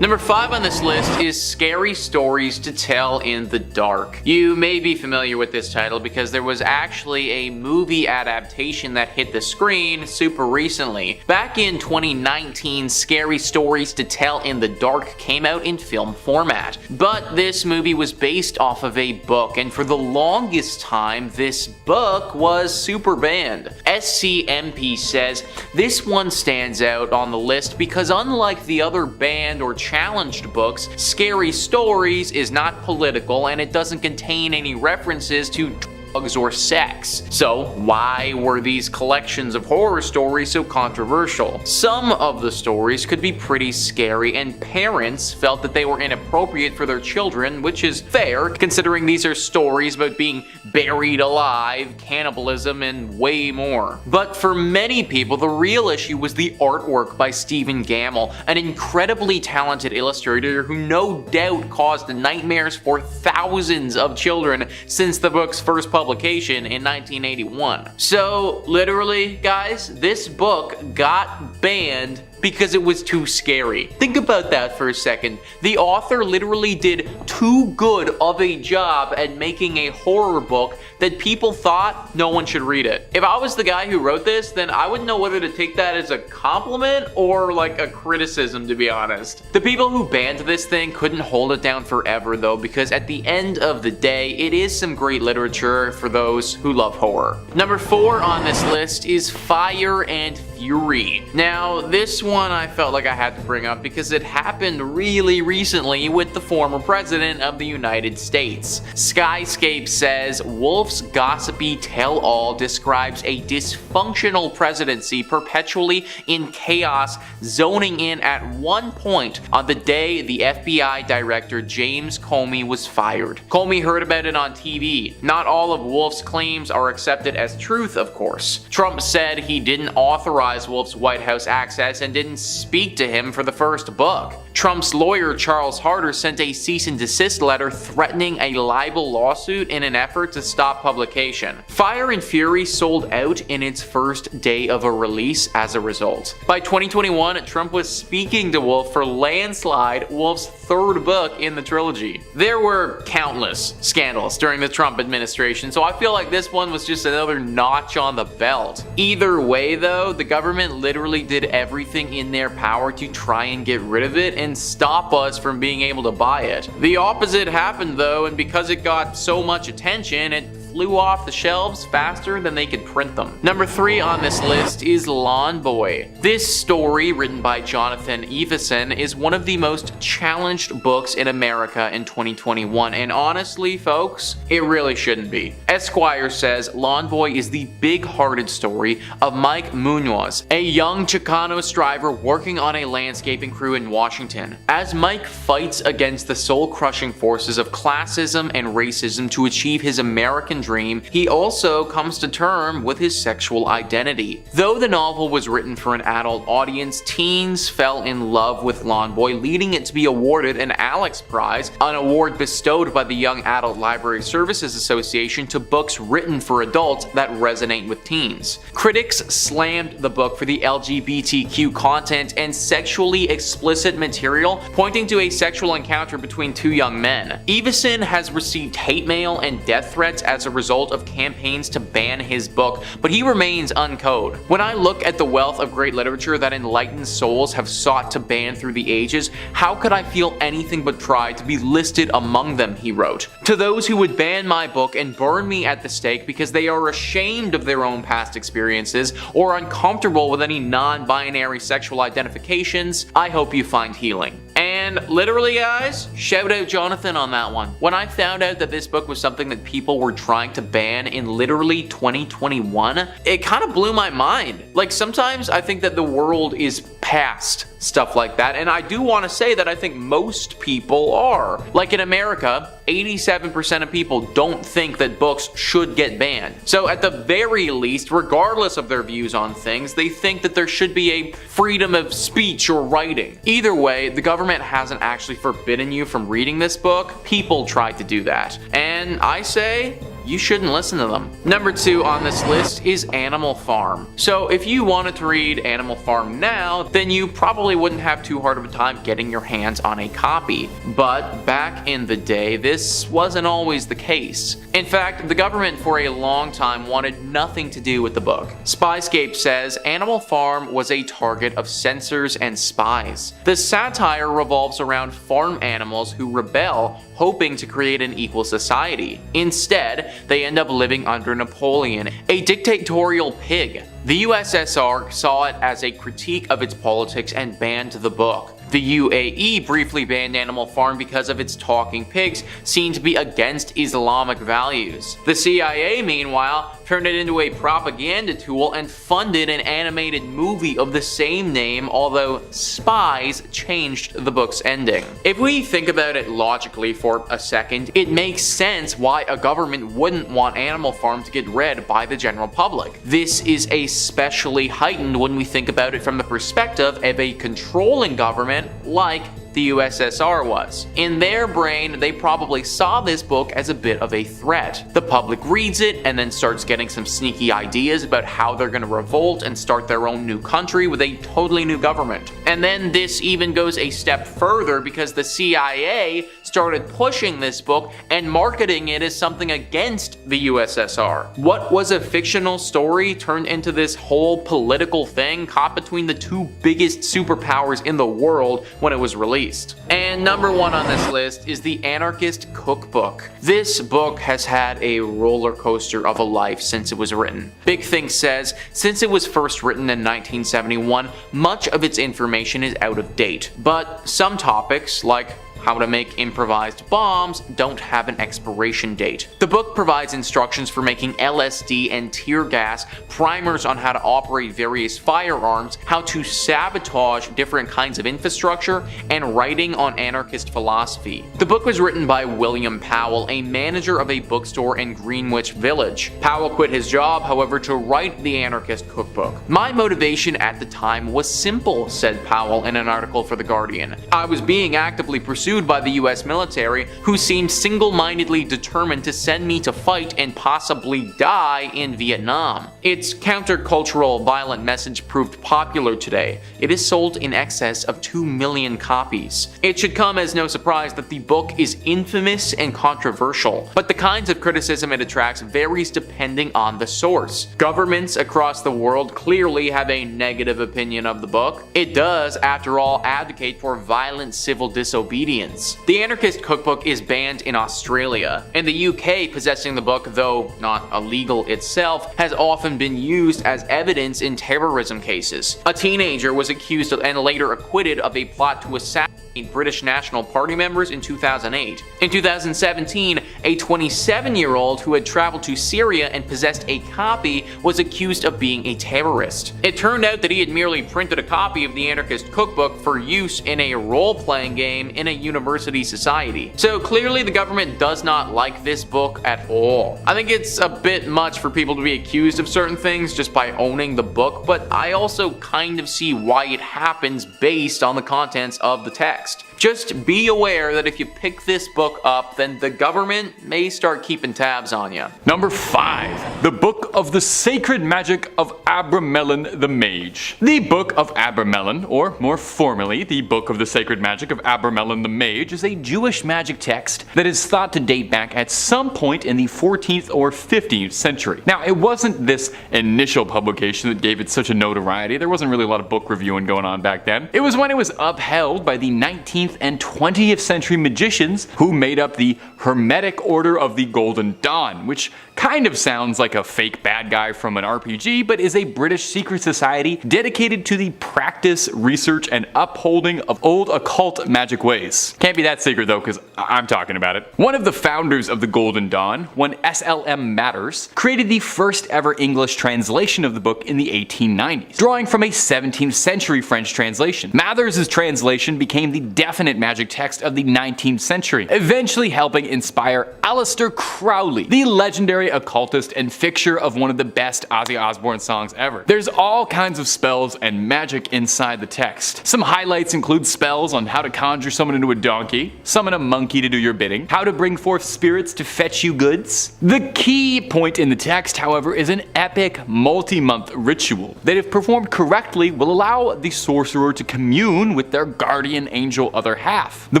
Number 5 on this list is Scary Stories to Tell in the Dark. You may be familiar with this title because there was actually a movie adaptation that hit the screen super recently. Back in 2019, Scary Stories to Tell in the Dark came out in film format. But this movie was based off of a book, and for the longest time, this book was super banned. SCMP says this one stands out on the list because unlike the other banned or challenged books, Scary Stories is not political and it doesn't contain any references to drugs or sex. So why were these collections of horror stories so controversial? Some of the stories could be pretty scary and parents felt that they were inappropriate for their children, which is fair considering these are stories about being buried alive, cannibalism, and way more. But for many people, the real issue was the artwork by Stephen Gammell, an incredibly talented illustrator who no doubt caused nightmares for thousands of children since the book's first publication in 1981. So literally, guys, this book got banned because it was too scary. Think about that for a second. The author literally did too good of a job at making a horror book that people thought no one should read it. If I was the guy who wrote this, then I wouldn't know whether to take that as a compliment or like a criticism, to be honest. The people who banned this thing couldn't hold it down forever though, because at the end of the day, it is some great literature for those who love horror. Number 4 on this list is Fire and Fury. Now, this one I felt like I had to bring up because it happened really recently with the former president of the United States. Skyscape says Wolf's gossipy tell-all describes a dysfunctional presidency perpetually in chaos, zoning in at one point on the day the FBI director James Comey was fired. Comey heard about it on TV. Not all of Wolf's claims are accepted as truth, of course. Trump said he didn't authorize Wolf's White House access and didn't speak to him for the first book. Trump's lawyer Charles Harder sent a cease and desist letter threatening a libel lawsuit in an effort to stop publication. Fire and Fury sold out in its first day of a release as a result. By 2021, Trump was speaking to Wolf for Landslide, Wolf's third book in the trilogy. There were countless scandals during the Trump administration, so I feel like this one was just another notch on the belt. Either way though, the government literally did everything in their power to try and get rid of it and stop us from being able to buy it. The opposite happened though, and because it got so much attention, it flew off the shelves faster than they could print them. Number 3 on this list is Lawn Boy. This story, written by Jonathan Iveson, is one of the most challenged books in America in 2021, and honestly, folks, it really shouldn't be. Esquire says Lawn Boy is the big-hearted story of Mike Munoz, a young Chicano striver working on a landscaping crew in Washington. As Mike fights against the soul-crushing forces of classism and racism to achieve his American dream, he also comes to terms with his sexual identity. Though the novel was written for an adult audience, teens fell in love with Lawn Boy, leading it to be awarded an Alex Prize, an award bestowed by the Young Adult Library Services Association to books written for adults that resonate with teens. Critics slammed the book for the LGBTQ content and sexually explicit material, pointing to a sexual encounter between two young men. Iveson has received hate mail and death threats as a result of campaigns to ban his book, but he remains uncode. When I look at the wealth of great literature that enlightened souls have sought to ban through the ages, how could I feel anything but pride to be listed among them, he wrote. To those who would ban my book and burn me at the stake because they are ashamed of their own past experiences or uncomfortable with any non-binary sexual identifications, I hope you find healing. And literally, guys, shout out Jonathan on that one. When I found out that this book was something that people were trying to ban in literally 2021, it kind of blew my mind. Like, sometimes I think that the world is past stuff like that, and I do want to say that I think most people are. Like in America, 87% of people don't think that books should get banned. So at the very least, regardless of their views on things, they think that there should be a freedom of speech or writing. Either way, the government hasn't actually forbidden you from reading this book. People tried to do that. And I say, you shouldn't listen to them. Number 2 on this list is Animal Farm. So if you wanted to read Animal Farm now, then you probably wouldn't have too hard of a time getting your hands on a copy. But back in the day, this wasn't always the case. In fact, the government for a long time wanted nothing to do with the book. Spyscape says Animal Farm was a target of censors and spies. The satire revolves around farm animals who rebel, hoping to create an equal society. Instead, they end up living under Napoleon, a dictatorial pig. The USSR saw it as a critique of its politics and banned the book. The UAE briefly banned Animal Farm because of its talking pigs seen to be against Islamic values. The CIA, meanwhile, turned it into a propaganda tool and funded an animated movie of the same name, although spies changed the book's ending. If we think about it logically for a second, it makes sense why a government wouldn't want Animal Farm to get read by the general public. This is especially heightened when we think about it from the perspective of a controlling government like the USSR was. In their brain, they probably saw this book as a bit of a threat. The public reads it and then starts getting some sneaky ideas about how they're going to revolt and start their own new country with a totally new government. And then this even goes a step further because the CIA started pushing this book and marketing it as something against the USSR. What was a fictional story turned into this whole political thing caught between the two biggest superpowers in the world when it was released. And number 1 on this list is The Anarchist Cookbook. This book has had a roller coaster of a life since it was written. Big Thing says, since it was first written in 1971, much of its information is out of date. But some topics, like how to make improvised bombs, don't have an expiration date. The book provides instructions for making LSD and tear gas, primers on how to operate various firearms, how to sabotage different kinds of infrastructure, and writing on anarchist philosophy. The book was written by William Powell, a manager of a bookstore in Greenwich Village. Powell quit his job, however, to write the Anarchist Cookbook. My motivation at the time was simple, said Powell in an article for The Guardian. I was being actively pursued by the US military, who seemed single-mindedly determined to send me to fight and possibly die in Vietnam. Its countercultural, violent message proved popular today. It is sold in excess of 2 million copies. It should come as no surprise that the book is infamous and controversial, but the kinds of criticism it attracts varies depending on the source. Governments across the world clearly have a negative opinion of the book. It does, after all, advocate for violent civil disobedience. The Anarchist Cookbook is banned in Australia. In the UK, possessing the book, though not illegal itself, has often been used as evidence in terrorism cases. A teenager was accused of and later acquitted of a plot to assassinate British National Party members in 2008. In 2017, a 27-year-old who had traveled to Syria and possessed a copy was accused of being a terrorist. It turned out that he had merely printed a copy of the Anarchist Cookbook for use in a role-playing game in a university society. So clearly the government does not like this book at all. I think it's a bit much for people to be accused of certain things just by owning the book, but I also kind of see why it happens based on the contents of the text. Just be aware that if you pick this book up, then the government may start keeping tabs on you. Number 5. The Book of the Sacred Magic of Abramelin the Mage. The Book of Abramelin, or more formally, the Book of the Sacred Magic of Abramelin the Mage, is a Jewish magic text that is thought to date back at some point in the 14th or 15th century. Now, it wasn't this initial publication that gave it such a notoriety. There wasn't really a lot of book reviewing going on back then. It was when it was upheld by the 19th and 20th century magicians who made up the Hermetic Order of the Golden Dawn, which kind of sounds like a fake bad guy from an RPG, but is a British secret society dedicated to the practice, research, and upholding of old occult magic ways. Can't be that secret though, because I'm talking about it. One of the founders of the Golden Dawn, one SLM Matters, created the first ever English translation of the book in the 1890s, drawing from a 17th century French translation. Mathers' translation became the definite magic text of the 19th century, eventually helping inspire Aleister Crowley, the legendary legendary occultist and fixture of one of the best Ozzy Osbourne songs ever. There's all kinds of spells and magic inside the text. Some highlights include spells on how to conjure someone into a donkey, summon a monkey to do your bidding, how to bring forth spirits to fetch you goods. The key point in the text, however, is an epic multi-month ritual that, if performed correctly, will allow the sorcerer to commune with their guardian angel other half. The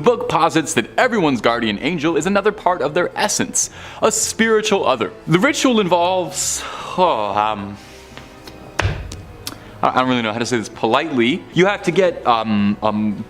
book posits that everyone's guardian angel is another part of their essence, a spiritual other. The ritual involves, I don't really know how to say this politely. You have to get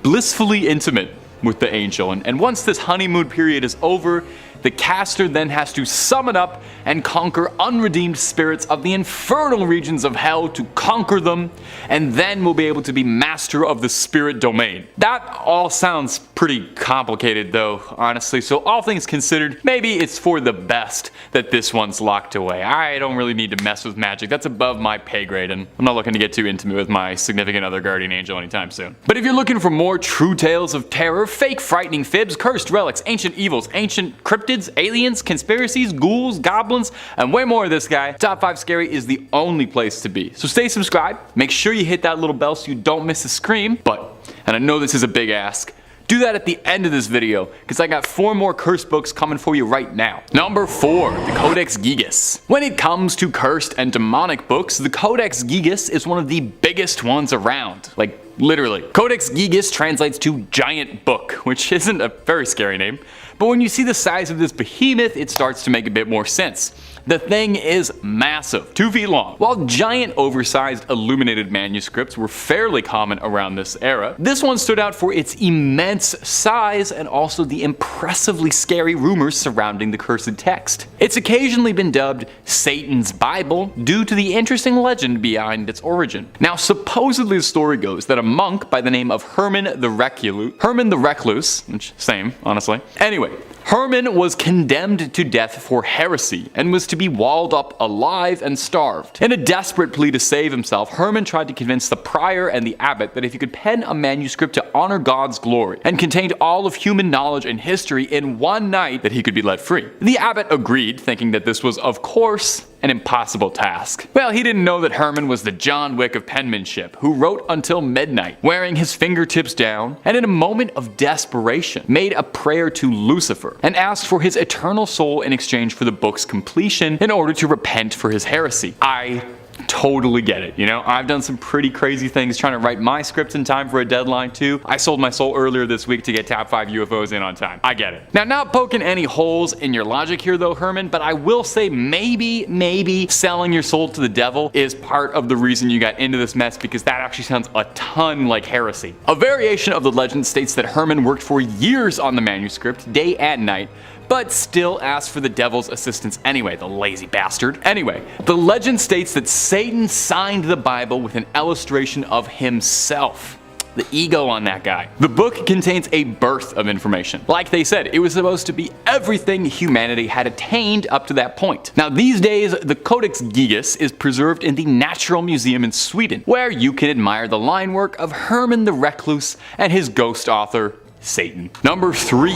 blissfully intimate with the angel, and once this honeymoon period is over, the caster then has to summon up and conquer unredeemed spirits of the infernal regions of hell to conquer them, and then will be able to be master of the spirit domain. That all sounds pretty complicated though, honestly, so all things considered, maybe it's for the best that this one's locked away. I don't really need to mess with magic, that's above my pay grade, and I'm not looking to get too intimate with my significant other guardian angel anytime soon. But if you're looking for more true tales of terror, fake frightening fibs, cursed relics, ancient evils, ancient cryptids, aliens, conspiracies, ghouls, goblins, and way more of this guy, Top 5 Scary is the only place to be. So stay subscribed, make sure you hit that little bell so you don't miss a scream, but, and I know this is a big ask, do that at the end of this video, because I got 4 more cursed books coming for you right now. Number 4, the Codex Gigas. When it comes to cursed and demonic books, the Codex Gigas is one of the biggest ones around. Like, literally. Codex Gigas translates to giant book, which isn't a very scary name, but when you see the size of this behemoth, it starts to make a bit more sense. The thing is massive, 2 feet long. While giant oversized illuminated manuscripts were fairly common around this era, this one stood out for its immense size and also the impressively scary rumors surrounding the cursed text. It's occasionally been dubbed Satan's Bible due to the interesting legend behind its origin. Now, supposedly the story goes that a monk by the name of Herman the Recluse, which same, honestly. Anyway, Herman was condemned to death for heresy and was to be walled up alive and starved. In a desperate plea to save himself, Herman tried to convince the prior and the abbot that if he could pen a manuscript to honor God's glory and contained all of human knowledge and history in one night, that he could be let free. The abbot agreed, thinking that this was, of course, an impossible task. Well, he didn't know that Herman was the John Wick of penmanship, who wrote until midnight, wearing his fingertips down, and in a moment of desperation, made a prayer to Lucifer, and asked for his eternal soul in exchange for the book's completion in order to repent for his heresy. I totally get it, you know? I've done some pretty crazy things trying to write my scripts in time for a deadline too. I sold my soul earlier this week to get Top 5 UFOs in on time. I get it. Now, not poking any holes in your logic here though, Herman, but I will say maybe selling your soul to the devil is part of the reason you got into this mess, because that actually sounds a ton like heresy. A variation of the legend states that Herman worked for years on the manuscript, day and night, but still asked for the devil's assistance anyway, the lazy bastard. Anyway, the legend states that Satan signed the Bible with an illustration of himself. The ego on that guy. The book contains a birth of information. Like they said, it was supposed to be everything humanity had attained up to that point. Now these days, the Codex Gigas is preserved in the Natural Museum in Sweden, where you can admire the line work of Herman the Recluse and his ghost author, Satan. Number 3,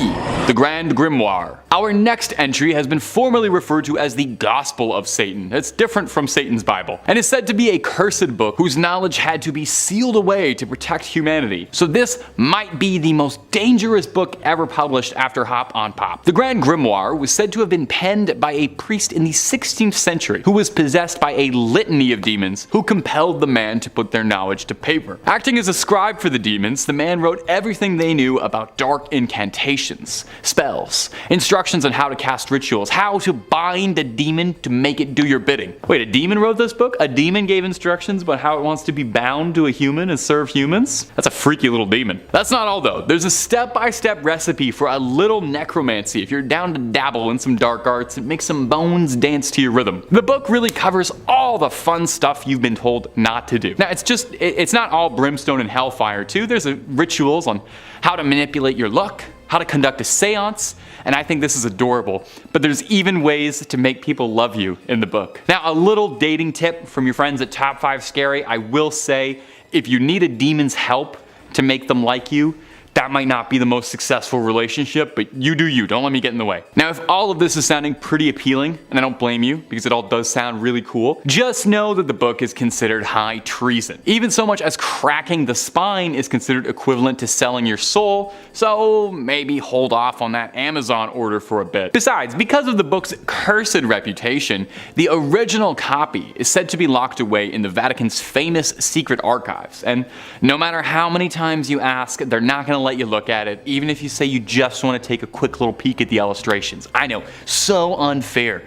the Grand Grimoire. Our next entry has been formally referred to as the Gospel of Satan. It's different from Satan's Bible, and is said to be a cursed book whose knowledge had to be sealed away to protect humanity. So this might be the most dangerous book ever published after Hop on Pop. The Grand Grimoire was said to have been penned by a priest in the 16th century who was possessed by a litany of demons who compelled the man to put their knowledge to paper. Acting as a scribe for the demons, the man wrote everything they knew about dark incantations, spells, instructions on how to cast rituals, how to bind a demon to make it do your bidding. Wait, a demon wrote this book? A demon gave instructions about how it wants to be bound to a human and serve humans? That's a freaky little demon. That's not all though. There's a step-by-step recipe for a little necromancy if you're down to dabble in some dark arts and make some bones dance to your rhythm. The book really covers all the fun stuff you've been told not to do. Now it's not all brimstone and hellfire too. There's rituals on how to manipulate your luck, how to conduct a seance, and I think this is adorable, but there's even ways to make people love you in the book. Now, a little dating tip from your friends at Top 5 Scary, I will say, if you need a demon's help to make them like you, That might not be the most successful relationship, but you do you, don't let me get in the way. Now, if all of this is sounding pretty appealing, and I don't blame you, because it all does sound really cool, just know that the book is considered high treason. Even so much as cracking the spine is considered equivalent to selling your soul, so maybe hold off on that Amazon order for a bit. Besides, because of the book's cursed reputation, the original copy is said to be locked away in the Vatican's famous secret archives, and no matter how many times you ask, they're not going to let you look at it, even if you say you just want to take a quick little peek at the illustrations. I know, so unfair.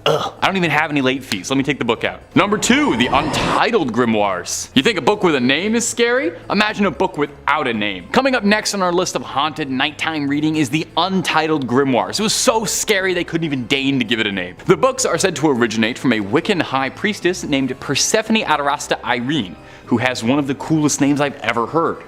Ugh, I don't even have any late fees. Let me take the book out. Number 2, the Untitled Grimoires. You think a book with a name is scary? Imagine a book without a name. Coming up next on our list of haunted nighttime reading is the Untitled Grimoires. It was so scary they couldn't even deign to give it a name. The books are said to originate from a Wiccan high priestess named Persephone Adarasta Irene, who has one of the coolest names I've ever heard.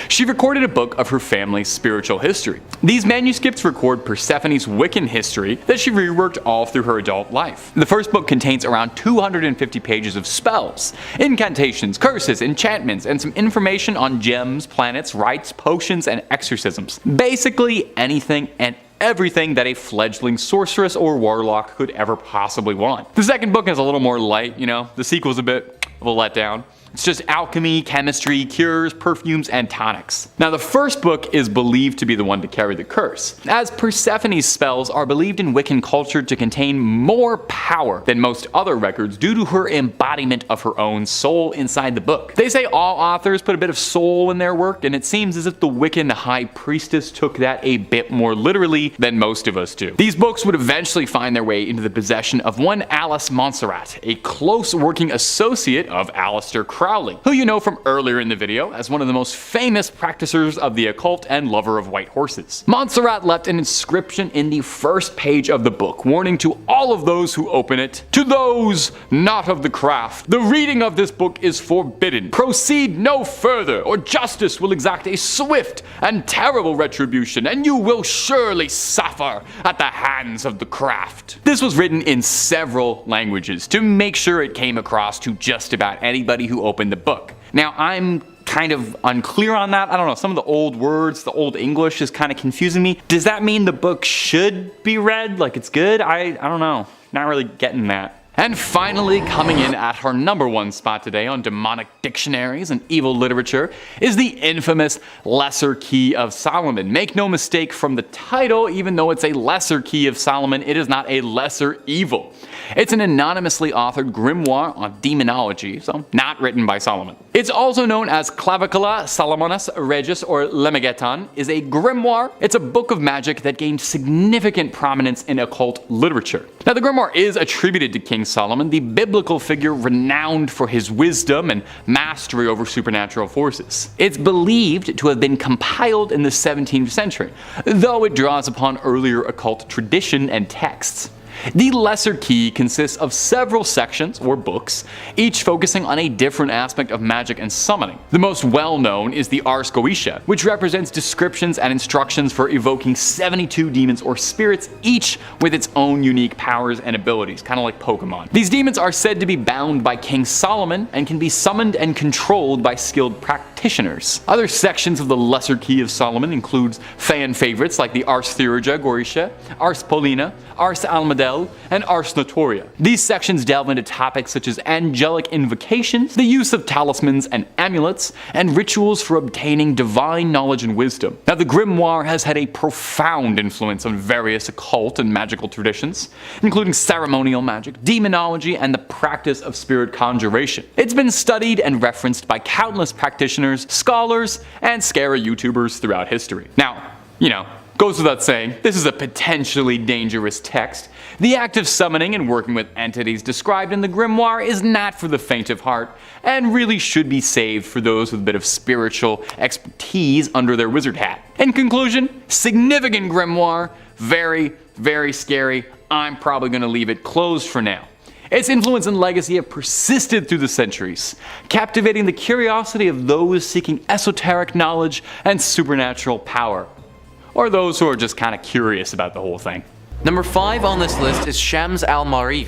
She recorded a book of her family's spiritual history. These manuscripts record Persephone's Wiccan history that she reworked all through her adult life. The first book contains around 250 pages of spells, incantations, curses, enchantments, and some information on gems, planets, rites, potions, and exorcisms. Basically anything and everything that a fledgling sorceress or warlock could ever possibly want. The second book is a little more light, the sequel's a bit of a letdown. It's just alchemy, chemistry, cures, perfumes, and tonics. Now, the first book is believed to be the one to carry the curse, as Persephone's spells are believed in Wiccan culture to contain more power than most other records due to her embodiment of her own soul inside the book. They say all authors put a bit of soul in their work, and it seems as if the Wiccan high priestess took that a bit more literally than most of us do. These books would eventually find their way into the possession of one Alice Montserrat, a close working associate of Aleister Crowley, who you know from earlier in the video as one of the most famous practicers of the occult and lover of white horses. Montserrat left an inscription in the first page of the book, warning to all of those who open it, "To those not of the craft, the reading of this book is forbidden. Proceed no further, or justice will exact a swift and terrible retribution, and you will surely suffer at the hands of the craft." This was written in several languages to make sure it came across to just about anybody who opened the book. Now, I'm kind of unclear on that. I don't know, some of the old words, the old English is kind of confusing me. Does that mean the book should be read? Like it's good? I don't know. Not really getting that. And finally, coming in at her #1 spot today on demonic dictionaries and evil literature is the infamous Lesser Key of Solomon. Make no mistake from the title, even though it's a Lesser Key of Solomon, it is not a lesser evil. It's an anonymously authored grimoire on demonology, so not written by Solomon. It's also known as Clavicula Salomonis Regis, or Lemegeton, is a grimoire. It's a book of magic that gained significant prominence in occult literature. Now, the grimoire is attributed to King Solomon, the biblical figure renowned for his wisdom and mastery over supernatural forces. It's believed to have been compiled in the 17th century, though it draws upon earlier occult tradition and texts. The Lesser Key consists of several sections, or books, each focusing on a different aspect of magic and summoning. The most well-known is the Ars Goetia, which represents descriptions and instructions for evoking 72 demons or spirits, each with its own unique powers and abilities, kind of like Pokemon. These demons are said to be bound by King Solomon and can be summoned and controlled by skilled practitioners. Other sections of the Lesser Key of Solomon includes fan favorites like the Ars Theurgia Goetia, Ars Paulina, Ars Almadel, and Ars Notoria. These sections delve into topics such as angelic invocations, the use of talismans and amulets, and rituals for obtaining divine knowledge and wisdom. Now, the grimoire has had a profound influence on various occult and magical traditions, including ceremonial magic, demonology, and the practice of spirit conjuration. It's been studied and referenced by countless practitioners, scholars, and scary YouTubers throughout history. Now, goes without saying, this is a potentially dangerous text. The act of summoning and working with entities described in the grimoire is not for the faint of heart, and really should be saved for those with a bit of spiritual expertise under their wizard hat. In conclusion, significant grimoire, very, very scary. I'm probably going to leave it closed for now. Its influence and legacy have persisted through the centuries, captivating the curiosity of those seeking esoteric knowledge and supernatural power, or those who are just kind of curious about the whole thing. Number 5 on this list is Shams al-Maarif.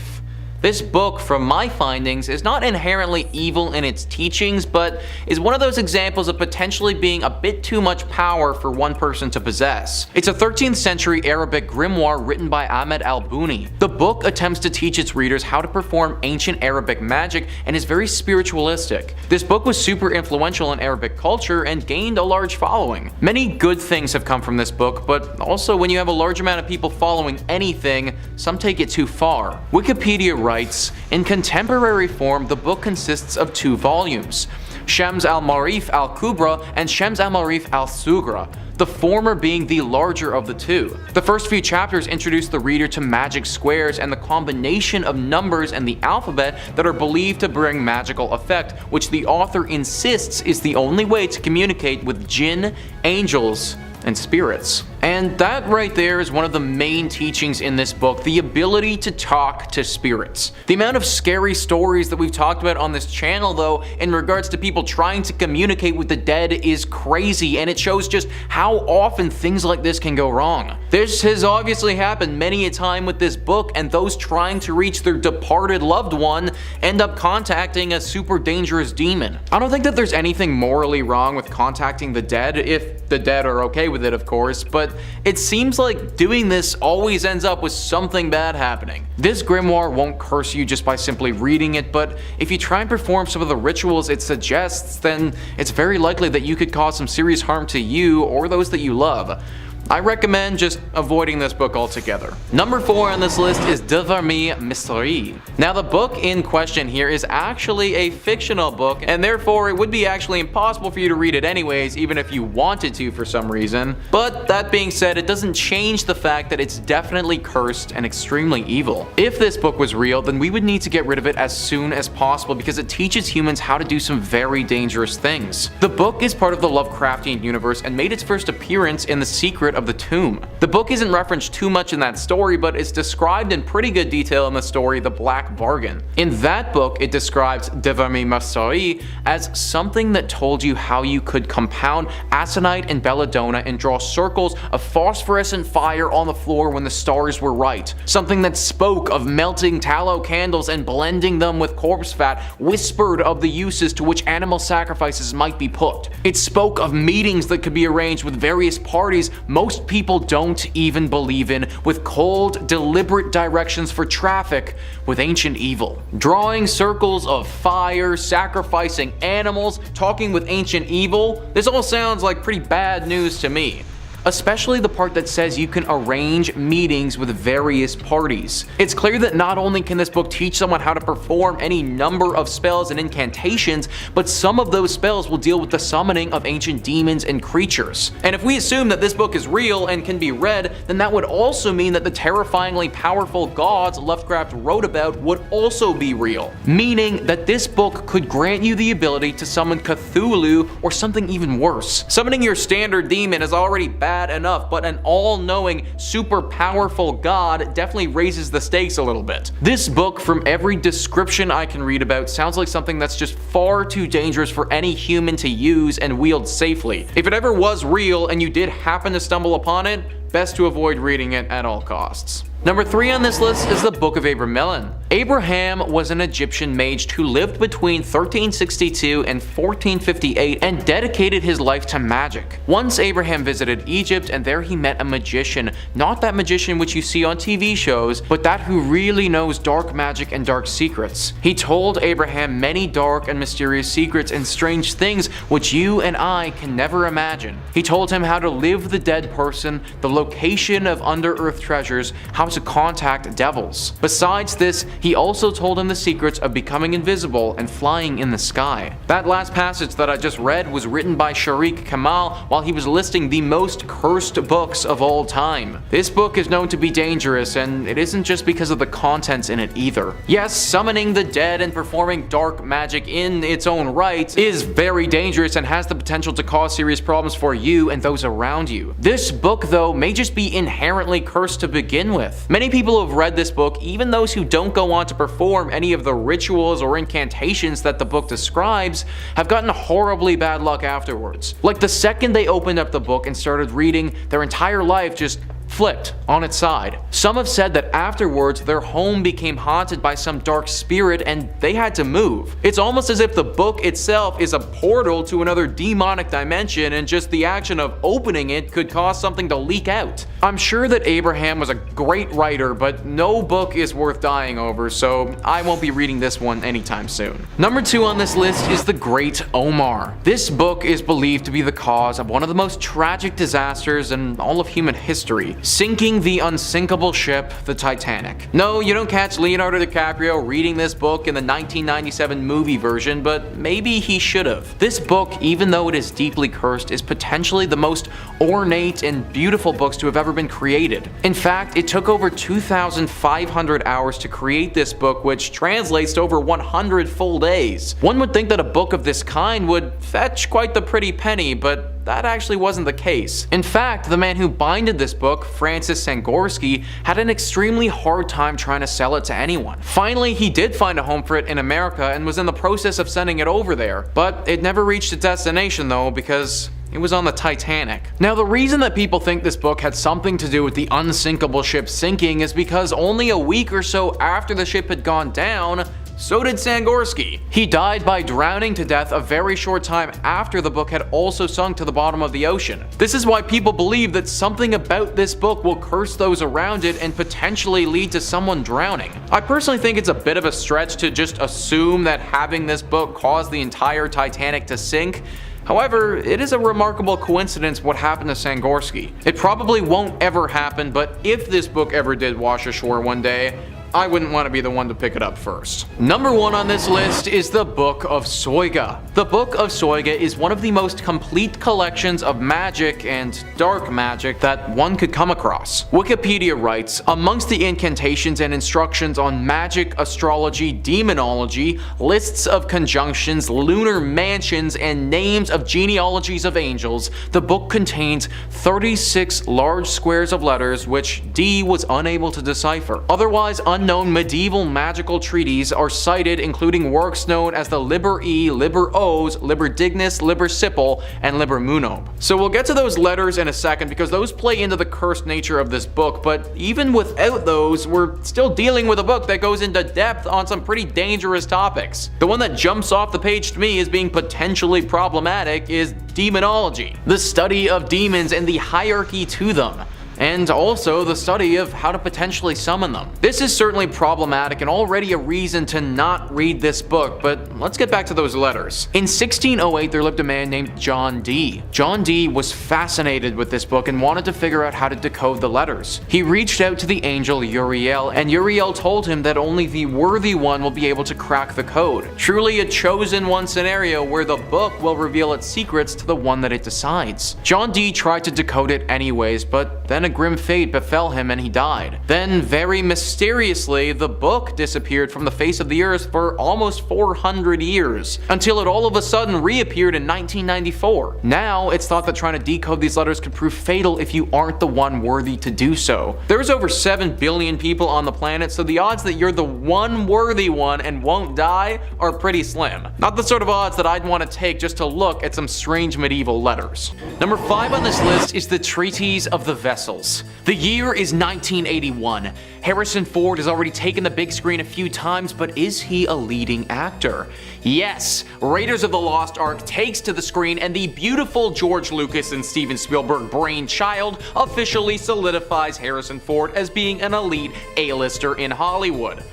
This book, from my findings, is not inherently evil in its teachings, but is one of those examples of potentially being a bit too much power for one person to possess. It's a 13th century Arabic grimoire written by Ahmed al-Buni. The book attempts to teach its readers how to perform ancient Arabic magic and is very spiritualistic. This book was super influential in Arabic culture and gained a large following. Many good things have come from this book, but also when you have a large amount of people following anything, some take it too far. Wikipedia writes, in contemporary form, the book consists of 2 volumes, Shams al-Maarif al-Kubra and Shams al-Maarif al-Sugra, the former being the larger of the 2. The first few chapters introduce the reader to magic squares and the combination of numbers and the alphabet that are believed to bring magical effect, which the author insists is the only way to communicate with jinn, angels, and spirits. And that right there is one of the main teachings in this book, the ability to talk to spirits. The amount of scary stories that we've talked about on this channel though, in regards to people trying to communicate with the dead, is crazy, and it shows just how often things like this can go wrong. This has obviously happened many a time with this book, and those trying to reach their departed loved one end up contacting a super dangerous demon. I don't think that there's anything morally wrong with contacting the dead, if the dead are okay with it, of course, but it seems like doing this always ends up with something bad happening. This grimoire won't curse you just by simply reading it, but if you try and perform some of the rituals it suggests, then it's very likely that you could cause some serious harm to you or those that you love. I recommend just avoiding this book altogether. Number 4 on this list is Devarmi Mystery. Now the book in question here is actually a fictional book, and therefore it would be actually impossible for you to read it anyways, even if you wanted to for some reason. But that being said, it doesn't change the fact that it's definitely cursed and extremely evil. If this book was real, then we would need to get rid of it as soon as possible because it teaches humans how to do some very dangerous things. The book is part of the Lovecraftian universe and made its first appearance in The Secret of the Tomb. The book isn't referenced too much in that story, but it's described in pretty good detail in the story The Black Bargain. In that book, it describes Devarmi Mystery as something that told you how you could compound aconite and belladonna and draw circles of phosphorescent fire on the floor when the stars were right. Something that spoke of melting tallow candles and blending them with corpse fat, whispered of the uses to which animal sacrifices might be put. It spoke of meetings that could be arranged with various parties most people don't even believe in, with cold, deliberate directions for traffic with ancient evil. Drawing circles of fire, sacrificing animals, talking with ancient evil, this all sounds like pretty bad news to me. Especially the part that says you can arrange meetings with various parties. It's clear that not only can this book teach someone how to perform any number of spells and incantations, but some of those spells will deal with the summoning of ancient demons and creatures. And if we assume that this book is real and can be read, then that would also mean that the terrifyingly powerful gods Lovecraft wrote about would also be real. Meaning that this book could grant you the ability to summon Cthulhu or something even worse. Summoning your standard demon is already bad enough, but an all-knowing, super powerful god definitely raises the stakes a little bit. This book, from every description I can read about, sounds like something that's just far too dangerous for any human to use and wield safely. If it ever was real and you did happen to stumble upon it, best to avoid reading it at all costs. Number 3 on this list is the Book of Abramelin. Abraham was an Egyptian mage who lived between 1362 and 1458 and dedicated his life to magic. Once Abraham visited Egypt, and there he met a magician, not that magician which you see on TV shows, but that who really knows dark magic and dark secrets. He told Abraham many dark and mysterious secrets and strange things which you and I can never imagine. He told him how to live the dead person, the location of under-earth treasures, how to contact devils. Besides this, he also told him the secrets of becoming invisible and flying in the sky. That last passage that I just read was written by Sharik Kamal while he was listing the most cursed books of all time. This book is known to be dangerous, and it isn't just because of the contents in it either. Yes, summoning the dead and performing dark magic in its own right is very dangerous and has the potential to cause serious problems for you and those around you. This book, though, may just be inherently cursed to begin with. Many people who have read this book, even those who don't go on to perform any of the rituals or incantations that the book describes, have gotten horribly bad luck afterwards. Like the second they opened up the book and started reading, their entire life just flipped on its side. Some have said that afterwards their home became haunted by some dark spirit and they had to move. It's almost as if the book itself is a portal to another demonic dimension and just the action of opening it could cause something to leak out. I'm sure that Abraham was a great writer, but no book is worth dying over, so I won't be reading this one anytime soon. Number 2 on this list is The Great Omar. This book is believed to be the cause of one of the most tragic disasters in all of human history, sinking the unsinkable ship, the Titanic. No, you don't catch Leonardo DiCaprio reading this book in the 1997 movie version, but maybe he should have. This book, even though it is deeply cursed, is potentially the most ornate and beautiful books to have ever been created. In fact, it took over 2,500 hours to create this book, which translates to over 100 full days. One would think that a book of this kind would fetch quite the pretty penny, but that actually wasn't the case. In fact, the man who binded this book, Francis Sangorski, had an extremely hard time trying to sell it to anyone. Finally, he did find a home for it in America and was in the process of sending it over there, but it never reached its destination though, because it was on the Titanic. Now, the reason that people think this book had something to do with the unsinkable ship sinking is because only a week or so after the ship had gone down, so did Sangorski. He died by drowning to death a very short time after the book had also sunk to the bottom of the ocean. This is why people believe that something about this book will curse those around it and potentially lead to someone drowning. I personally think it's a bit of a stretch to just assume that having this book caused the entire Titanic to sink. However, it is a remarkable coincidence what happened to Sangorski. It probably won't ever happen, but if this book ever did wash ashore one day, I wouldn't want to be the one to pick it up first. Number 1 on this list is the Book of Soyga. The Book of Soyga is one of the most complete collections of magic and dark magic that one could come across. Wikipedia writes, amongst the incantations and instructions on magic, astrology, demonology, lists of conjunctions, lunar mansions, and names of genealogies of angels, the book contains 36 large squares of letters which Dee was unable to decipher. Otherwise unknown medieval magical treatises are cited, including works known as the Liber E, Liber Os, Liber Dignus, Liber Sipil, and Liber Munob. So we'll get to those letters in a second because those play into the cursed nature of this book, but even without those, we're still dealing with a book that goes into depth on some pretty dangerous topics. The one that jumps off the page to me as being potentially problematic is demonology, the study of demons and the hierarchy to them, and also the study of how to potentially summon them. This is certainly problematic and already a reason to not read this book, but let's get back to those letters. In 1608, there lived a man named John Dee. John Dee was fascinated with this book and wanted to figure out how to decode the letters. He reached out to the angel Uriel, and Uriel told him that only the worthy one will be able to crack the code. Truly a chosen one scenario where the book will reveal its secrets to the one that it decides. John Dee tried to decode it anyways, but then a grim fate befell him and he died. Then, very mysteriously, the book disappeared from the face of the earth for almost 400 years, until it all of a sudden reappeared in 1994. Now, it's thought that trying to decode these letters could prove fatal if you aren't the one worthy to do so. There's over 7 billion people on the planet, so the odds that you're the one worthy one and won't die are pretty slim. Not the sort of odds that I'd want to take just to look at some strange medieval letters. Number 5 on this list is the Treatise of the Vessels. The year is 1981. Harrison Ford has already taken the big screen a few times, but is he a leading actor? Yes, Raiders of the Lost Ark takes to the screen, and the beautiful George Lucas and Steven Spielberg brainchild officially solidifies Harrison Ford as being an elite A-lister in Hollywood.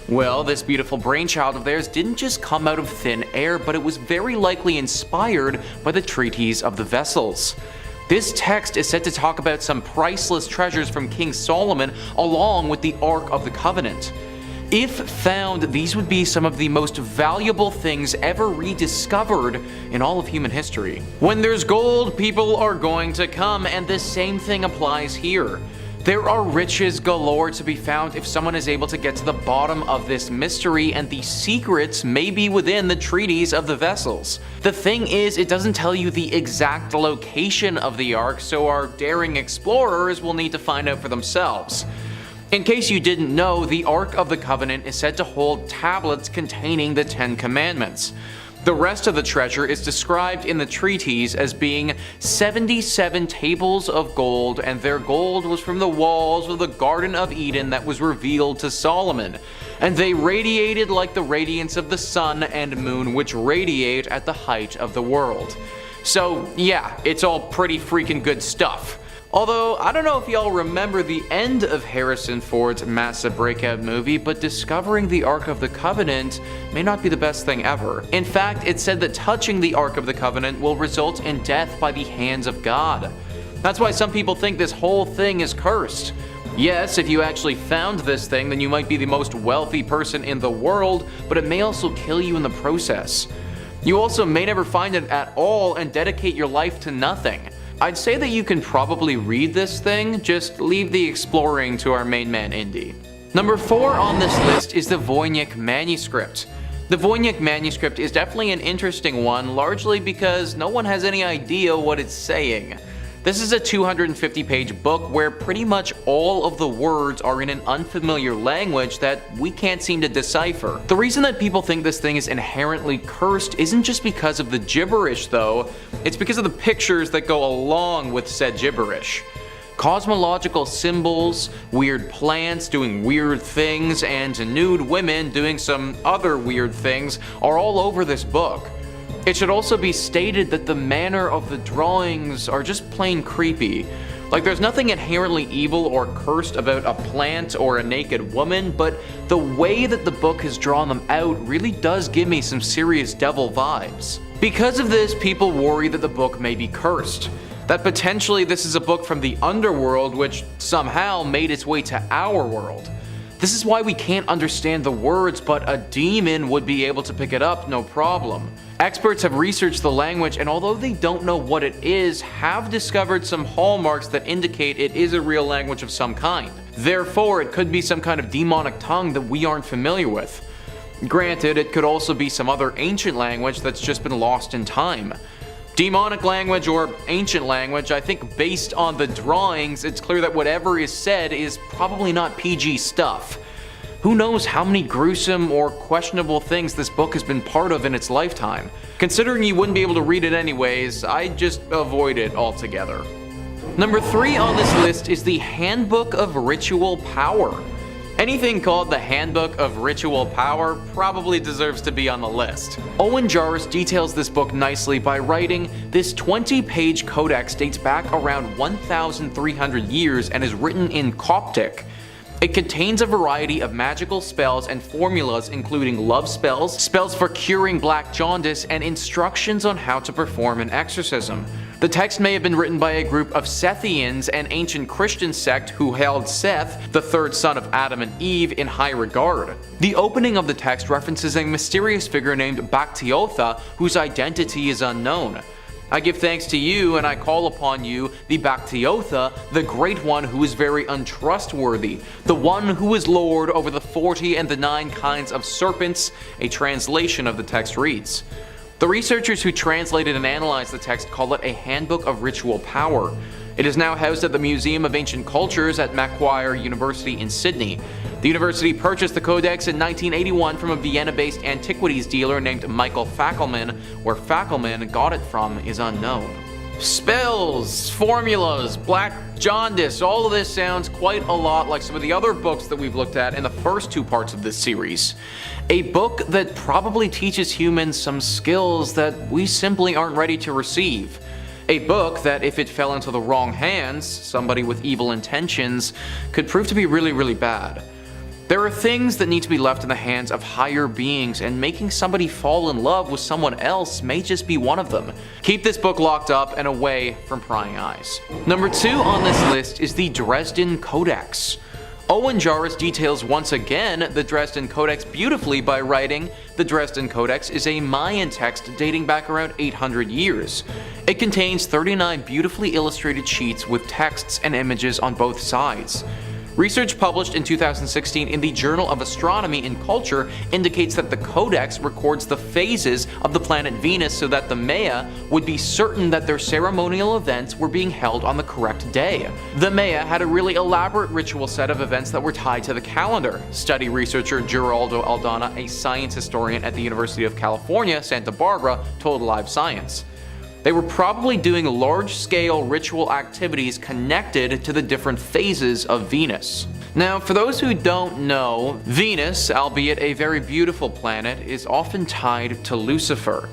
Well, this beautiful brainchild of theirs didn't just come out of thin air, but it was very likely inspired by the Treatise of the Vessels. This text is said to talk about some priceless treasures from King Solomon along with the Ark of the Covenant. If found, these would be some of the most valuable things ever rediscovered in all of human history. When there's gold, people are going to come, and the same thing applies here. There are riches galore to be found if someone is able to get to the bottom of this mystery, and the secrets may be within the Treatise of the Vessels. The thing is, it doesn't tell you the exact location of the Ark, so our daring explorers will need to find out for themselves. In case you didn't know, the Ark of the Covenant is said to hold tablets containing the 10 Commandments. The rest of the treasure is described in the treatise as being 77 tables of gold, and their gold was from the walls of the Garden of Eden that was revealed to Solomon, and they radiated like the radiance of the sun and moon which radiate at the height of the world. So yeah, it's all pretty freaking good stuff. Although, I don't know if y'all remember the end of Harrison Ford's massive breakout movie, but discovering the Ark of the Covenant may not be the best thing ever. In fact, it's said that touching the Ark of the Covenant will result in death by the hands of God. That's why some people think this whole thing is cursed. Yes, if you actually found this thing, then you might be the most wealthy person in the world, but it may also kill you in the process. You also may never find it at all and dedicate your life to nothing. I'd say that you can probably read this thing, just leave the exploring to our main man Indy. Number 4 on this list is the Voynich manuscript. The Voynich manuscript is definitely an interesting one, largely because no one has any idea what it's saying. This is a 250-page book where pretty much all of the words are in an unfamiliar language that we can't seem to decipher. The reason that people think this thing is inherently cursed isn't just because of the gibberish though, it's because of the pictures that go along with said gibberish. Cosmological symbols, weird plants doing weird things, and nude women doing some other weird things are all over this book. It should also be stated that the manner of the drawings are just plain creepy. Like, there's nothing inherently evil or cursed about a plant or a naked woman, but the way that the book has drawn them out really does give me some serious devil vibes. Because of this, people worry that the book may be cursed. That potentially this is a book from the underworld which somehow made its way to our world. This is why we can't understand the words, but a demon would be able to pick it up no problem. Experts have researched the language, and although they don't know what it is, have discovered some hallmarks that indicate it is a real language of some kind. Therefore, it could be some kind of demonic tongue that we aren't familiar with. Granted, it could also be some other ancient language that's just been lost in time. Demonic language or ancient language, I think based on the drawings, it's clear that whatever is said is probably not PG stuff. Who knows how many gruesome or questionable things this book has been part of in its lifetime. Considering you wouldn't be able to read it anyways, I'd just avoid it altogether. Number 3 on this list is the Handbook of Ritual Power. Anything called the Handbook of Ritual Power probably deserves to be on the list. Owen Jarvis details this book nicely by writing, "This 20-page codex dates back around 1,300 years and is written in Coptic. It contains a variety of magical spells and formulas including love spells, spells for curing black jaundice, and instructions on how to perform an exorcism. The text may have been written by a group of Sethians, an ancient Christian sect who held Seth, the third son of Adam and Eve, in high regard. The opening of the text references a mysterious figure named Bactiotha, whose identity is unknown. I give thanks to you, and I call upon you, the Bactiotha, the great one who is very untrustworthy, the one who is lord over the 40 and the 9 kinds of serpents," a translation of the text reads. The researchers who translated and analyzed the text call it a Handbook of Ritual Power. It is now housed at the Museum of Ancient Cultures at Macquarie University in Sydney. The university purchased the codex in 1981 from a Vienna-based antiquities dealer named Michael Fackelman. Where Fackelman got it from is unknown. Spells, formulas, black jaundice, all of this sounds quite a lot like some of the other books that we've looked at in the first 2 parts of this series. A book that probably teaches humans some skills that we simply aren't ready to receive. A book that, if it fell into the wrong hands, somebody with evil intentions, could prove to be really, really bad. There are things that need to be left in the hands of higher beings, and making somebody fall in love with someone else may just be one of them. Keep this book locked up and away from prying eyes. Number 2 on this list is the Dresden Codex. Owen Jarvis details once again the Dresden Codex beautifully by writing, "The Dresden Codex is a Mayan text dating back around 800 years. It contains 39 beautifully illustrated sheets with texts and images on both sides. Research published in 2016 in the Journal of Astronomy and Culture indicates that the codex records the phases of the planet Venus so that the Maya would be certain that their ceremonial events were being held on the correct day. The Maya had a really elaborate ritual set of events that were tied to the calendar. Study researcher Geraldo Aldana, a science historian at the University of California, Santa Barbara, told Live Science. They were probably doing large-scale ritual activities connected to the different phases of Venus. Now, for those who don't know, Venus, albeit a very beautiful planet, is often tied to Lucifer.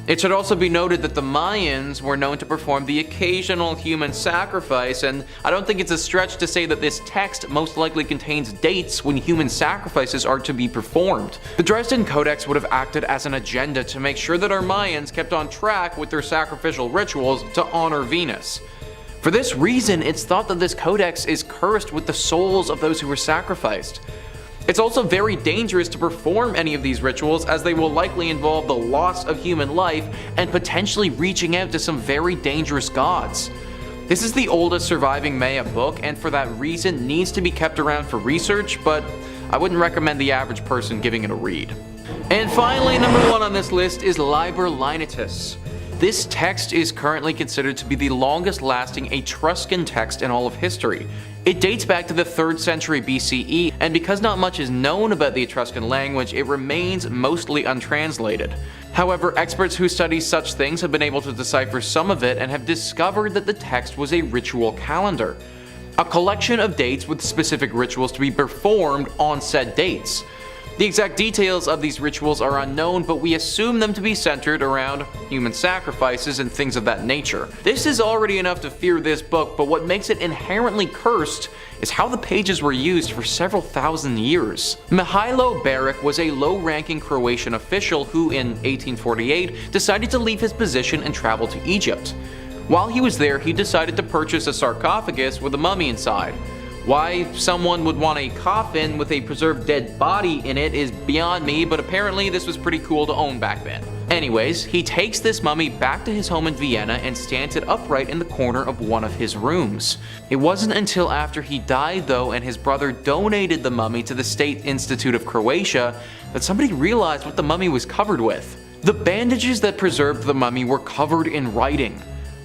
It should also be noted that the Mayans were known to perform the occasional human sacrifice, and I don't think it's a stretch to say that this text most likely contains dates when human sacrifices are to be performed. The Dresden Codex would have acted as an agenda to make sure that our Mayans kept on track with their sacrificial rituals to honor Venus. For this reason, it's thought that this codex is cursed with the souls of those who were sacrificed. It's also very dangerous to perform any of these rituals, as they will likely involve the loss of human life and potentially reaching out to some very dangerous gods. This is the oldest surviving Maya book, and for that reason needs to be kept around for research, but I wouldn't recommend the average person giving it a read. And finally, number 1 on this list is Liber Linetus. This text is currently considered to be the longest lasting Etruscan text in all of history. It dates back to the 3rd century BCE, and because not much is known about the Etruscan language, it remains mostly untranslated. However, experts who study such things have been able to decipher some of it and have discovered that the text was a ritual calendar, a collection of dates with specific rituals to be performed on said dates. The exact details of these rituals are unknown, but we assume them to be centered around human sacrifices and things of that nature. This is already enough to fear this book, but what makes it inherently cursed is how the pages were used for several thousand years. Mihailo Beric was a low-ranking Croatian official who, in 1848, decided to leave his position and travel to Egypt. While he was there, he decided to purchase a sarcophagus with a mummy inside. Why someone would want a coffin with a preserved dead body in it is beyond me, but apparently this was pretty cool to own back then. Anyways, he takes this mummy back to his home in Vienna and stands it upright in the corner of one of his rooms. It wasn't until after he died though and his brother donated the mummy to the State Institute of Croatia that somebody realized what the mummy was covered with. The bandages that preserved the mummy were covered in writing.